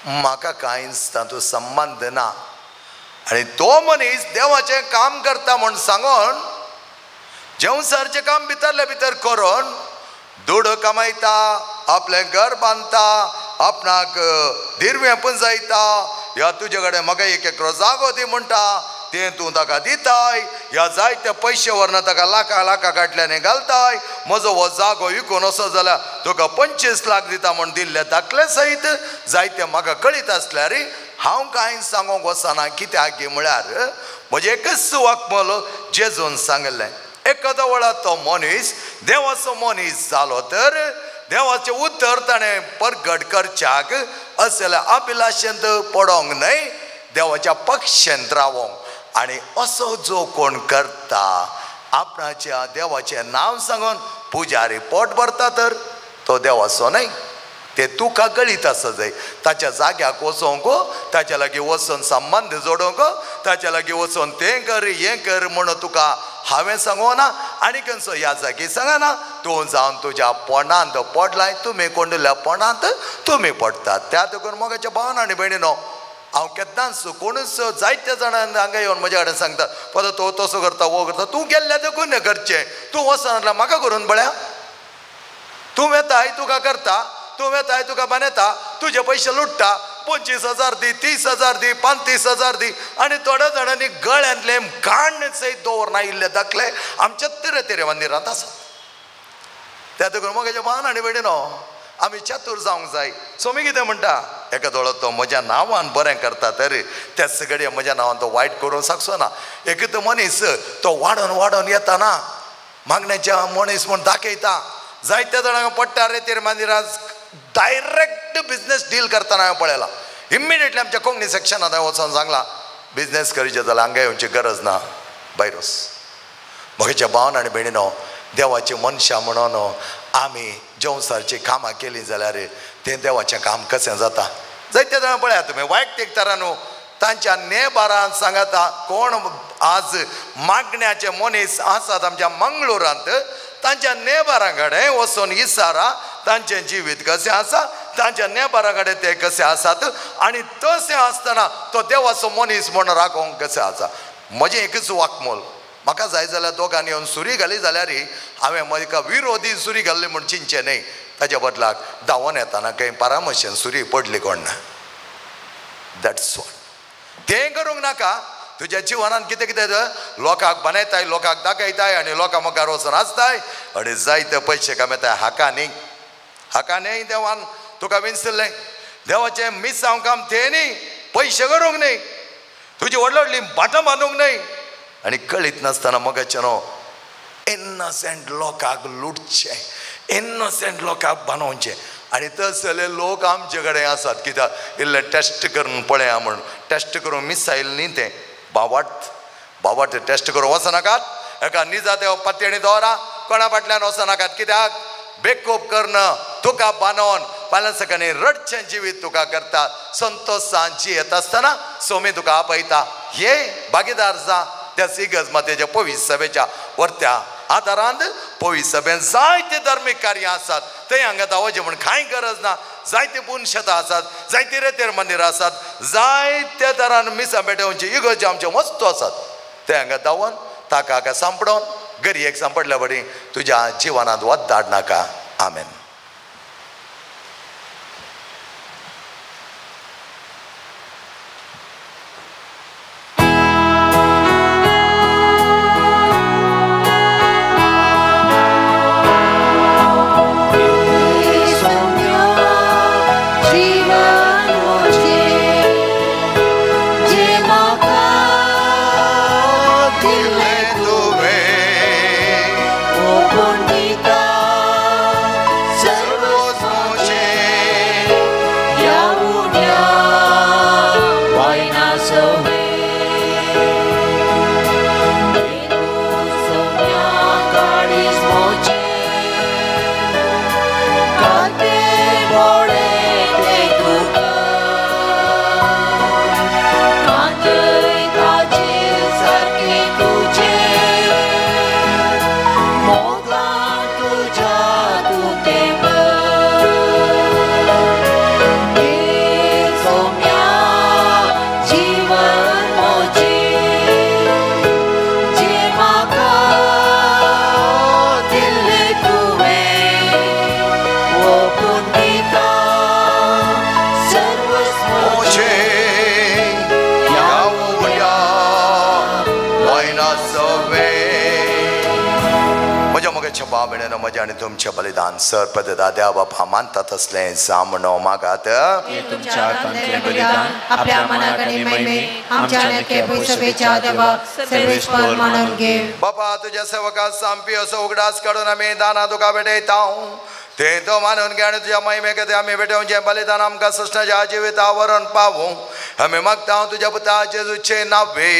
म्हाका कांयच तातूंत संबंद ना आनी तो मनीस देवाचें काम करता म्हूण सांगून जेवसारचें काम भितरले भितर करून दूड कमायता आपलें घर बांदता आपणाक दिरवें पुंजयता या तुजे कडेन म्हाका एक एकरो जागो दी म्हणटा तें तूं ताका दिताय ह्या जायते पयशे व्हरना ताका लाखा काटल्याने घालताय म्हजो हो जागो विकून असो जाल्यार तुका 25 लाख दिता म्हूण दिल्ले दाखले सयत जायते म्हाका कळीत आसल्यार हांव कांय सांगूंक वचना कित्याक गे म्हळ्यार म्हजें एकच वाक्मल जेजून सांगलें एकादो वेळार तो मनीस देवाचो मनीस जालो तर देवाचें उतर ताणें परगट करच्याक असल्या अभिलाशेंत पडोंक न्हय देवाच्या पक्षांत रावोंक आनी असो जो कोण करता आपणाच्या देवाचें नांव सांगून पुजारी पोट भरता तर तो देवाचो न्हय ते तुका कळीत आसा जाय ताच्या जाग्याक वचोंक ताच्या लागीं वचून संबंद जोडोवंक ताच्या लागीं वचून तें कर हें कर म्हणून तुका हांवें सांगोना आनी खंयचो ह्या जागी सांगना तूं जावन तुज्या पोंडांत पडलाय तुमी कोंडल्या पोंडांत तुमी पडटात त्या देखून मोगाच्या भावान आनी भयणीनो हांव केन्नाच कोणूच जायत्या जाणांक हांगा येवन म्हज्या कडेन सांगता पद तो तसो करता वो करता तूं गेल्ल्या देखून हें करचें तूं वचना म्हाका करून पळया तूं येताय तुका करता तूं येताय तुका बांदता तुजे पयशे लुट्टा 25,000 दी 30,000 दी 35,000 दी आनी थोड्या जाणांनी गळ्यांतले गाण सयत दवरना इल्ले दाखले आमच्या तरेतरे मंदिरांत आसा त्या देखून मोगाच्या भावान आनी भयणीनो आमी चातूर जावंक जाय सोमी कितें म्हणटा एका दोळो तो म्हज्या नांवान बरें करता तर त्याच घडये म्हज्या नांवान तो वायट करूंक शकचो ना एक तो मनीस तो वाडोवन येता ना मागण्याच्या मनीस म्हूण दाखयता जायत्या जाणांक पडटा रेतेर मंदिरांत डायरेक्ट बिजनेस डील करतना हांवें पळयला इमिडिएटली आमच्या कोंकणी सेक्शनांत हांवें वचोन सांगलां बिजनेस करचें जाल्यार हांगा येवची गरज ना भायर वच म्हज्या भावान आनी भयणीनो देवाची मनशां म्हणून आमी जेवसारची कामां केलीं जाल्यार तें देवाचें काम कशें जाता जायते जाणां पळया तुमी वैयक्तीक तरान तांच्या नेबारांत सांगाता कोण आज मागण्याचे मनीस आसात आमच्या मंगळुरांत तांच्या नेबारां कडेन वचून विचारा तांचें जिवीत कशें आसा तांच्या नेबारां कडेन ते कशें आसात आनी तशें आसतना तो देवाचो मनीस म्हूण राखोवंक कशें आसा म्हजें एकच वाक्मोल म्हाका जाय जाल्यार दोगांनी येवन सुरी घाली जाल्यार हांवें म्हाका विरोधी सुरी घाल्ली म्हूण चिंतचें न्हय ताच्या बदलाक धांवून येताना खंय परामर्शेन सुरी पडली कोण ना दॅट्स वॉट तें करूंक नाका तुज्या जिवनांत कितें कितें लोकांक बांदयताय लोकांक दाखयताय आनी लोकां मुखार वचून आसताय आनी जायते पयशे कमयताय हाका न्ही देवान तुका विंचल्लें देवाचें मिसांव काम तें न्ही पयशे करूंक न्ही तुजी व्हडली व्हडली भाटां बांदूंक न्ही आनी कळीत नासतना मोगाचें न्हू इनोसेंट लोकांक लुटचें इनोसेंट लोकांक बांदोवचें आनी तसले लोक आमचे कडेन आसात कित्याक इल्ले टेस्ट करून पळया म्हणून टेस्ट करून मिसायल न्ही तें बावट टेस्ट करून वचनाकात एका निजा देव पातयेणी दवरा कोणा फाटल्यान वचनाकात कित्याक बेकोप करणं तुका बांदोवन फाल्यां सकाळीं रडचें जिवीत तुका करता संतोशान जियेत आसतना सोमी तुका आपयता हे भागीदार जा त्या सिगज मातेच्या पवित्र सभेच्या वर्त्या आदारांत पवित्र सभेन जायते धर्मीक कार्यां आसात थंय हांगा दावचें म्हण कांय गरज ना जायते पुनशतां आसात जायती रेतेर मंदिरां आसात जायत्या तरान मिसां पेटोवचे इगर्जे आमचे मस्त आसात ते हांगा दावन ताका सांपडोवन गरयेक सांपडल्या बडी तुज्या जिवनांत वत धाड नाका आमेन. म्हजे आनी तुमचें बलिदान सर पदता देवा बापा मानतात असलें जा म्हणो मागात तुमच्या हातांतलें बलिदान आपल्या मनाक आनी महिमेक आमच्या नेके सभेच्या देवा सर्वेश्वर मानून घे. बापा तुज्या सेवकाक सामपी असो उगडास काडून आमी दाना तुका भेटयता ते तो मानून घे आनी तुज्या महिमेक ते आमी भेटोवचें बलिदान आमकां सृश्टाच्या जिविता वरण पावूं आमी मागता तुज्या पुता जेजूचे नांवे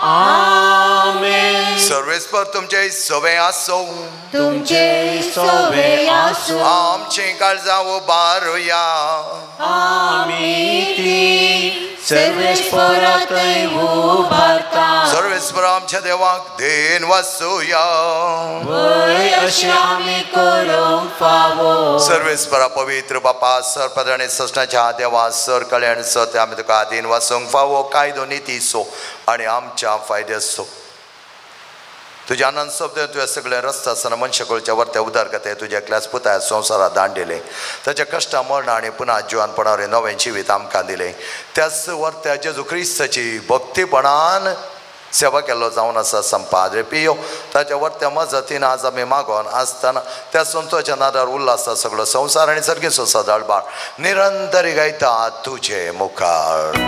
आमेन. सर्वेस्पर तुमचे सवे आसो तुमचे सवे आसो आमची काळजां उबारुया आमी ती सर्वेश्वराकय उबारता. सर्वेस्पर आमच्या देवाक देन वासुया वय अशें आमी करूंक फावो. सर्वेस्परा पवित्र बापा सर पदराणी सृश्टाच्या देवा सर कल्याण सो ते आमी तुका आदीन वासूंक फावो कायदो निती सो आनी आमच्या फायद्या सो तुज्या आनंद शब्द तुवें सगळे रस्ते आसतना मनशाकुळच्या वर्त्या उदार कथे तुज्या एकल्याच पुताय संवसारात दान दिले ताच्या कश्टा मरण आनी पुन्हा जिवानपणावरी नवें जिवीत आमकां दिलें त्याच वर्त्या जेजू क्रिस्ताची भक्तीपणान सेवा केल्लो जावन आसा संपाद पियो ताच्या वर्त्या मजतीन आज आमी मागोन आसतना त्या संतोच्या नादार उल्हासा सगळो संवसार आनी सर्गेचो सदाळबाळ निरंतरी गायता तुजे मुखार.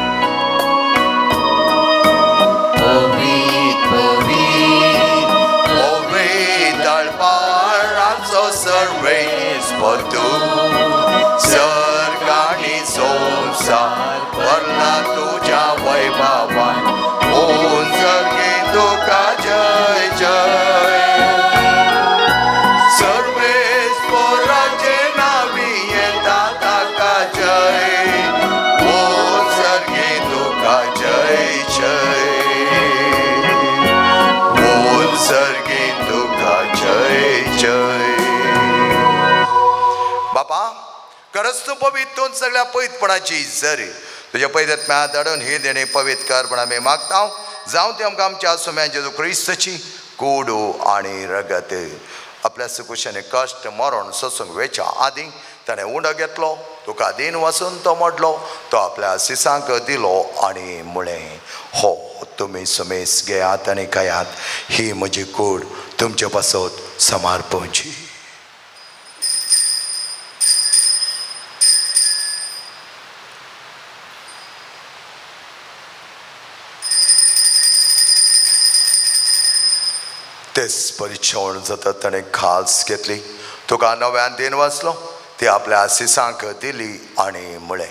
सर्वेस्पर तूं सर्गाणी संसार भरला तुझ्या वैभवान ओन सर्गे तुका जय जय. सर्वेस्पराचे नावी येता ताका जय on Sergei Tuka Jai Jai on सर्गे तुका जय जय. बापा खरंच तू पवित्र सगळ्या पवित्रपणाची झरी तुझ्या पवित्रात्म्यात धाडून ही देणे पवित्र कर पण आमी मागता जावं ती आमकां आमच्या सुम्या जेजू क्रिस्ताची कूडू आनी रगत आपल्या सुकुशाने कश्ट मरण सोसूंक वेच्या आदीं ताणें उंडो घेतलो तुका दिन वचून तो मोडलो तो आपल्या सिसांक दिलो आनी म्हळें हो तुमी सुमेस घेयात आनी खायात ही म्हजी कूड तुमचे पासत समर्पणची. तेच परिचवण जाता ताणें खास घेतली तुका नव्यान दिन वाचलो ती आपल्या आशिसांक दिली आणि मुळे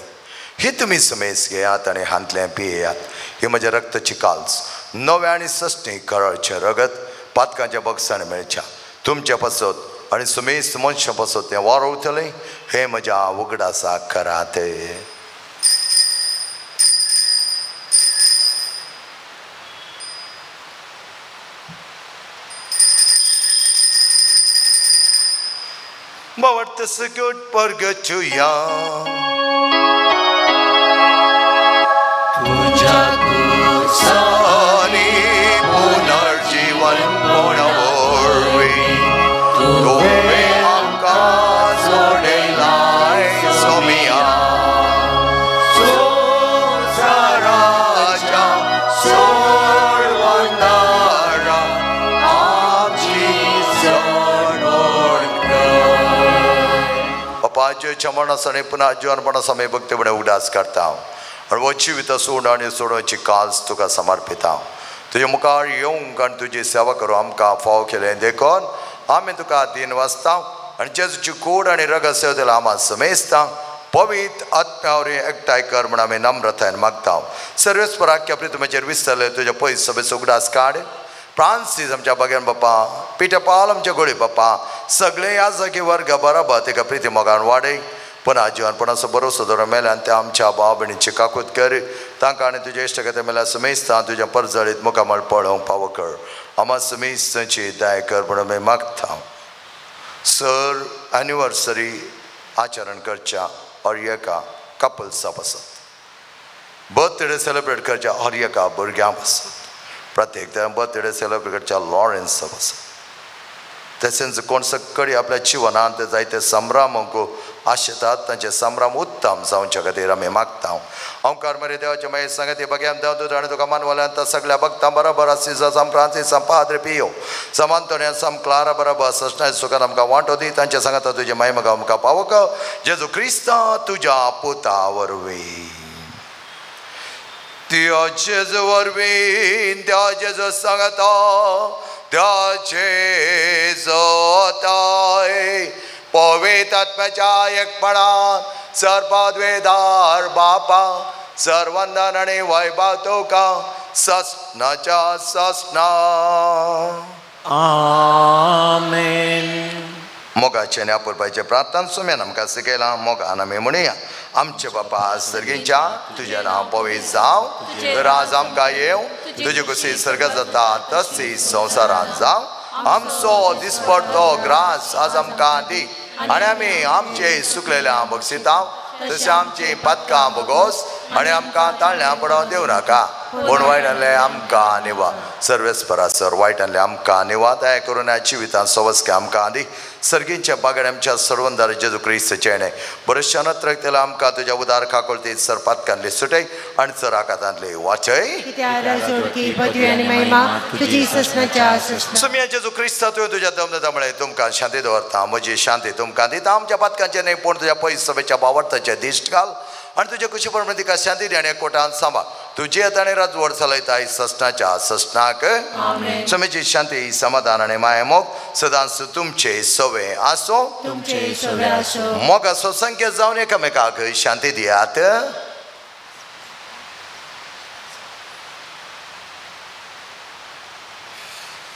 ही तुम्ही समेस घेयात आणि हांतले पियेयात ही म्हज्या रक्ताची काल्स नव्या आणि सस्ती कळचे रगत पातकांच्या बक्षाने मेळच्या तुमच्या पासत आणि समेस मनशा पासत तें वारवतले हे म्हज्या उगडासा करात Mawar tersebut pergecuya Tujaku sani punarjiwan punawari Tuwe angka sodelai somia Saraja sorwandara Abji आजच्या मनासाने पुन्हा जीवनपणासमय भक्तीपणे उदास करता आणि वची वित सोड आणि सोडची काल्स तुका समर्पित तुझे मुखार येवंक आणि तुझी सेवा करू आमकां फाव केले देखून आमी तुका दिन वाचता आणि जेजूची कूड आणि रगत सेवतेला आम्हा समेस्ता पवित्र आत्म्यावर एकठांय कर म्हण आमी नम्रतायेन मागता सर्वेस्पराख्या प्रितमेचेर विस्तरले तुझ्या पयस सभेचो उगडास काड फ्रांसीस आमच्या बगेन बाप्पा पिटर पाल आमच्या गोळी बाप्पा सगळे ह्या जागी वर्ग बरोबर तेका प्रिती मोगान वाडय पुन्हा जीवनपणाचो भरोसो दवरून मेला आनी ते आमच्या भाव भयणीची काकूत कर तांकां आनी तुज्या इश्टगते मेल्या समेस्तां तुज्या परजळीत मुखामळ पळोवंक फावो कर आम्हा समेस्तांची दया कर म्हणून मी मागता सर एनिवर्सरी आचरण करच्या और एका कपल्सा पासत बर्थडे सेलिब्रेट करच्या और एका भुरग्यां पासत प्रत्येक त्या बर्थडे सेलिब्रेट करच्या लॉरेन्स पासत तशेंच कोण सकळी आपल्या जिवनांत ते जायते संभ्रामक आशेतात तांचे संभ्राम उत्तम जावचे खातीर आमी मागता हांव कार्मेरे देवाचे मागीर सांगत बग्यान देव आनी तुका मानवल्यांत सगळ्या भक्तां बरोबर आसिसा साम फ्रांसीस साम पाद्रे पियो साम आंतोनियो साम क्लारा बरोबर सस्नाय सुखान आमकां वांटो दी तांचे सांगता तुजे महिमा आमकां पावोक जेजू क्रिस्ता तुज्या पुता वरवीं त्या जेजू वरवीं त्या जेजू सांगता त्याचे जोताय पवित्र आत्म्याच्या एकपणान सर्वद्वेदार बापा सर्वंदन आणि वैभव तुका सस्नाच्या सस्ना आमेन मोगाचे आनी आपुरबायचे प्रार्थना सुम्यान आमकां शिकयलां मोगान आमी म्हणुया आमचे बापा सर्गींच्या तुजें नांव पवित्र जावं राज आमकां येवं तुजी कुशी सर्ग जाता तशी संवसारांत जावं आमचो दिसपडटो ग्रास आज आमकां दी आनी आमी आमचे सुकलेल्या बक्षिता तशें आमची पातकां बोगोस आनी आमकां ताळ्यां पडोवन दिवं नाका पूण वायटांतले आमकां निवा सर्वेस्परा सर वायटांतले आमकां निवा दया करून ह्या जिवितांत सवस्के आमकां दी सर्गींच्या बागडे आमच्या सर्वंदार जेजू क्रिस्ताचे बरेचशा नत्रक्तेला आमकां तुज्या उदार काकोळती सर पातकांतली सुटय आनी सर आकातांतली वाचय सुमिया जेजू क्रिस्ता तुवें तुज्या दमनतामुळे तुमकां शांती दवरता म्हजी शांती तुमकां दिता आमच्या पातकांचे न्हय पूण तुज्या पयस सभेच्या बावरताचे दिश्ट घाल आनी तुजे खुशी प्रमाणे तिका शांती दी आनी एकवटान सांबाळ तुजी येता आनी राजवड चलयता सस्नाच्या सस्नाक समेची शांती समाधान आनी माये मोग सदांच तुमचे सवे आसो मोगाचो संख्या जावन एकामेकाक शांती दियात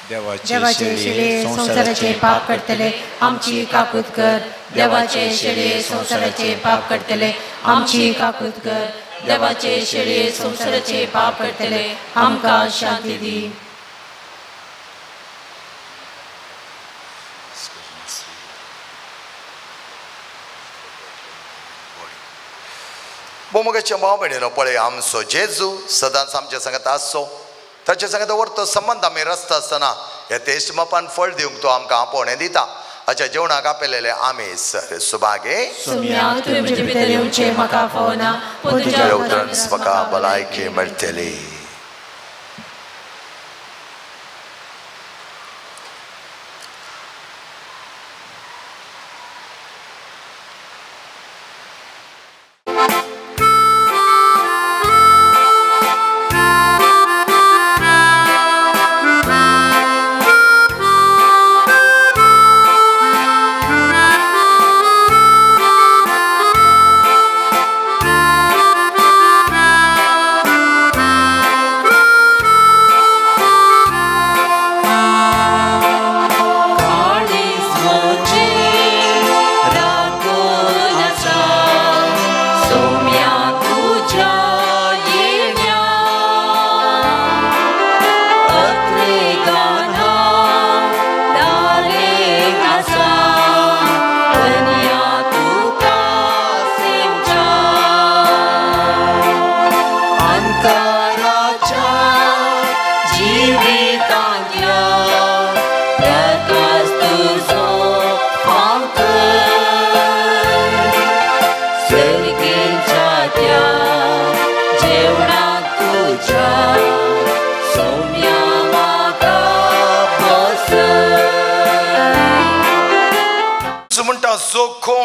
देवाचे शेळे संसाराचे पाप करतले आमची काकूत कर देवाचे शेळे संसाराचे पाप करतले आमची काकूत कर देवाचे शेळे संसाराचे पाप करतले आमकां शांती दी मोगाच्या भाव भयणीनो पळय आमचो जेजू सदांच आमच्या सांगत आसो ताचे सांगता व्हरतो संबंध आमी रचता आसतना हे तेस्ट मापान फळ दिवंक तो आमकां आपोवणें दिता अच्छा जेवणाक आपयलेले आमी सर सुभागे म्हाका भलायकी मेळटली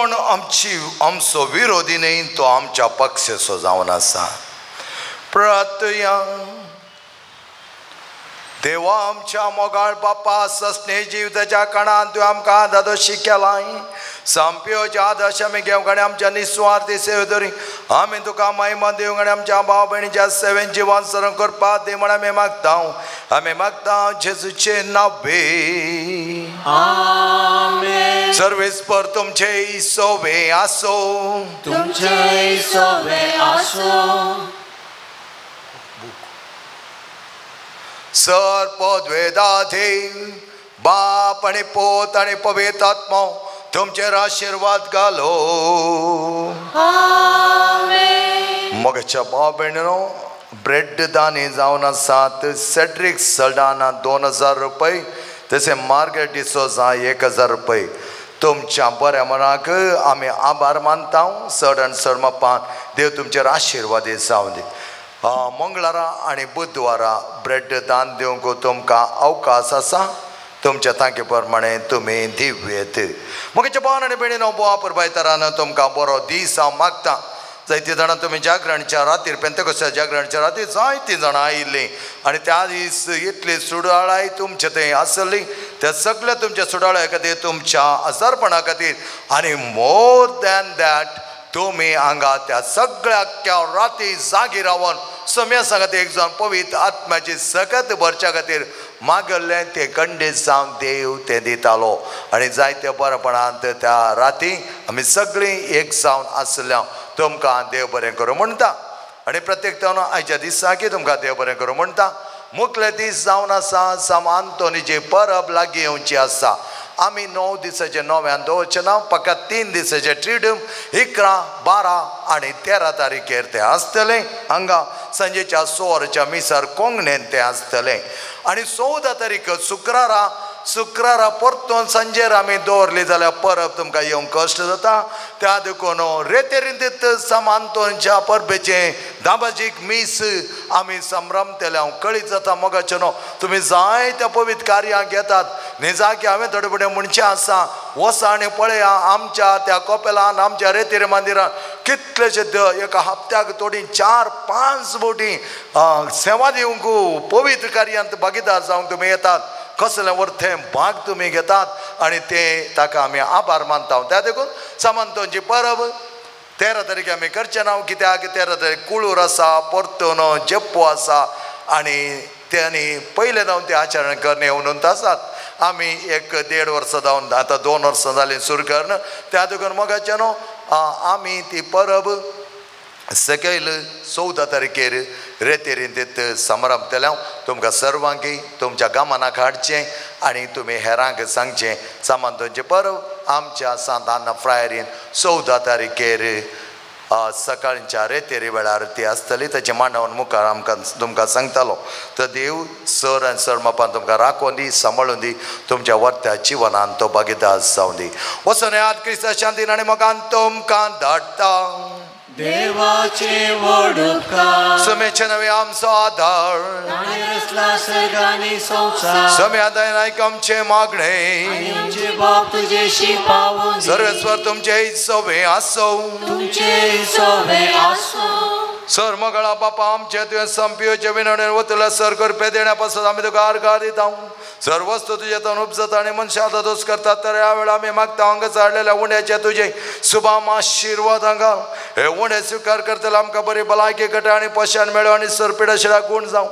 कोण आमचो विरोधी न्ही तो आमच्या पक्षाचो जावन आसा. प्रार्थया. देवा आमच्या मोगाळ बापा सस्ने जिविताच्या काळांत तुवें आमकां आदादोशी केलाय. संप्योच्या आदर्श आमी घेवंक आनी आमच्या निस्वार्थी सेवेदोरी आमी तुका महिमा दिवंक आनी आमच्या भाव भयणीच्या सेवेन जिवन सरण करपाक दी म्हण आमी मागता जेजूचे नांवे. आमेन. सर्वेस्पर तुमचे सोवे आसो. तुमचे सोवे आसो. सर्पद्वेदाधे बाप आणि पोत आणि पवित्र आत्मा तुमचेर आशीर्वाद घालो. आमेन. मगच्या भाव भयणीनो ब्रेड दानी जावन आसात. सेड्रिक सल्डाना 2000 रुपये. तसे मार्गरेट डिसोजा 1000 रुपये. तुमच्या बऱ्या मनाक आमी आभार मानता. चड आनी चड मापान देव तुमचेर आशीर्वाद जावं दी. मंगळारा आणि बुधवारा ब्रेड दान दिवंक तुमकां अवकाश आसा. तुमच्या तांके प्रमाणे तुमी दिव्येत. मगच्या भावान आनी भयणीनो बोवा परबायतरान तुमकां बरो दीस हांव मागता. जायती जाणां तुमी जागरणच्या रातीर पेंतेकोस्ताच्या जागरणच्या रातीर जायतीं जाणां आयिल्लीं आनी त्या दीस इतली सुडाळाय तुमचे थंय आसली. त्या सगळ्या तुमच्या सुडाळ्या खातीर तुमच्या आजारपणा खातीर आनी मोर दॅन दॅट तुमी हांगा त्या सगळ्या राती जागी रावन सम्या सांगात एक जावन पवित्र आत्म्याची सकत भरच्या खातीर मागल्लें ते खंडीत जावन देव ते दितालो. आनी जायत्या बरेपणांत त्या राती आमी सगळीं एक जावन आसल्या तुमकां देव बरें करूं म्हणटा. आनी प्रत्येक तण आयच्या दिसाकी तुमकां देव बरें करूं म्हणटा. मुखले दीस जावन आसा. साम आंतोनीची परब लागीं येवची आसा. आमी 9 दिसाचे नव्यान दवरचे ना. फकत 3 दिसाचे ट्रिडम 11, 12 आनी 13 तारीखेर ते आसतले. हांगा सांजेच्या 6 मिसार कोंगणेन ते आसतले. आनी 14 तारीख शुक्रारा परतून सांजेर आमी दवरली जाल्यार परब तुमकां येवंक कश्ट जाता. त्या देखून रेतेरिंदीत सामांतोनच्या परबेचे दाबाजीक मीस आमी संभ्रमतेले हांव कळीत जाता. मोगाचे न्हू तुमी जायत्या पवित्र कार्यांक येतात. निजाकी हांवें थोडे फुडें म्हणचें आसा. वसा आनी पळया आमच्या त्या कोपेलान आमच्या रेतेर मंदिरान कितलेशे एका हप्त्याक थोडी 4-5 बोटी सेवा दिवंक पवित्र कार्यांत भागीदार जावंक तुमी येतात. कसले वर्थे भाग तुमी घेतात आनी ते ताका आमी आभार मानता. त्या देखून सामंतोंची परब 13 तारीख आमी करचे ना. कित्याक 13 तारीख कुळूर आसा, परतून जेप्पो आसा आनी त्यांनी पयले जावन ते आचरण करणे म्हणून आसात. आमी 1-1.5 वर्सां जावन आतां 2 वर्सां जालीं सुरू करन. त्या देखून मोगाचे न्हू आमी ती परब सकयल 14 तारखेर रेतेरिंदीत संभ्रमतले. तुमकां सर्वांकी तुमच्या गामानाक हाडचें आनी तुमी हेरांक सांगचें. सामंतोंची परब आमच्या सांतान फ्रायरीन 14 तारखेर सकाळच्या रेतेरी वेळार ती आसतली. ताचें मांडवन मुखार आमकां तुमकां सांगतालो. तर देव सर आनी सर मापान तुमकां राखून दी, सांबाळून दी. तुमच्या वर्त्या जिवनान तो भागीदार जावं दी. वचून याद क्रिस्ता शांतीन आनी मोगान तुमकां धाडटा. देवाचे व्हड उपकार. समेचे नवे आमचो आदार. ताणें रचला सर्ग आनी संवसार. सम्या दयेन आयक आमचे मागणे. आनी आमचे बाप तुजेशी पावून दी. सर्वेस्वर तुमचे सोवे आसो. तुमचे सोवे आसो. सर मगळा बापा आमचे तुवें संपयोचे विनवणेर वतल्या सर करपे देण्या पासून आमी तुका आर्गां दिता. सर वस्तू तुजे तन उपजता आनी मनशाचो दोस करतात. तर ह्या वेळा आमी मागता हांगा चाडलेल्या उंड्याचे तुजे सुभाम आशिर्वाद हांगा हे उंडे स्वीकार करतले. आमकां बरी भलायकी कटा आनी पोशान मेळो आनी सरपिडा शिडा गूण जावं.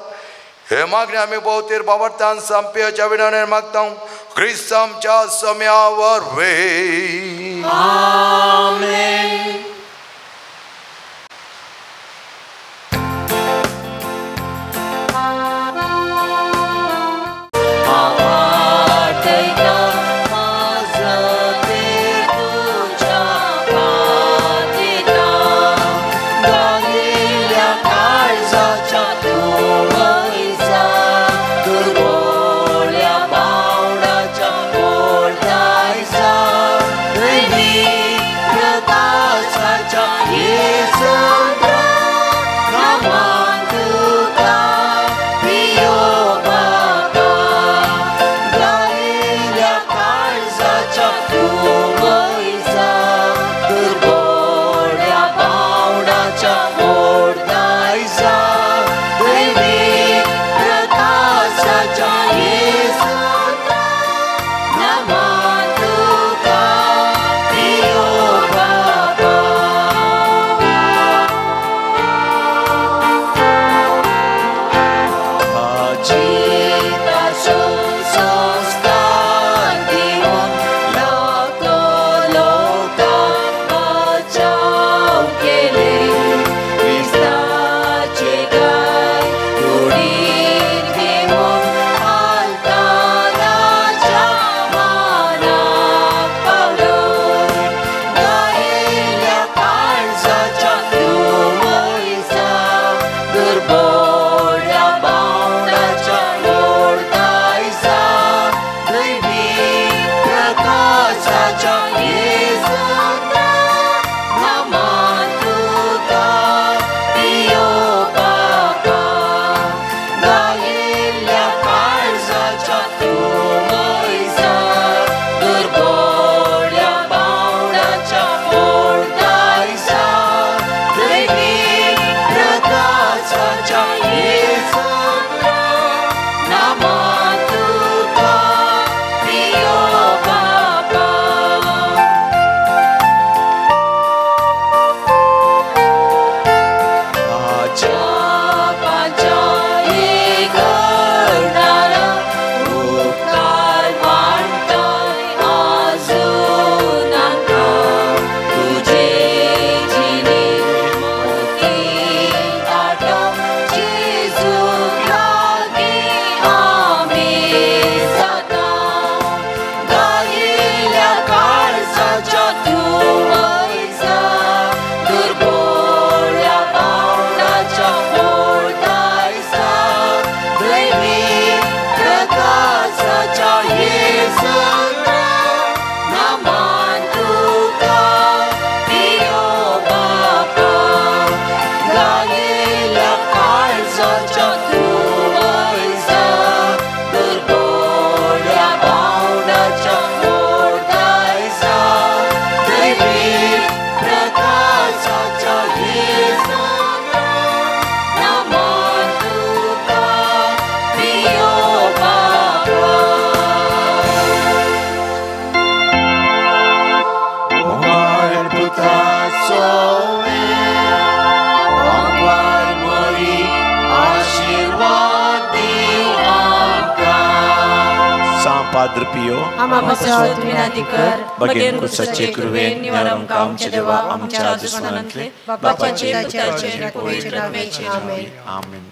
हे मागणी आमी भोवतीर बाबडतान संपयोच्या विनवणेर मागता. क्रिस्त आमच्या सम्या वरवीं. आमेन. आदर पियो आम्हा बसवत विनंती कर बगेन कुसाचे कृपेन निवार आमकां आमचे देवा आमच्या दुश्मनांतले बापाचे पुताचे पवित्र आत्म्याचे आमेन.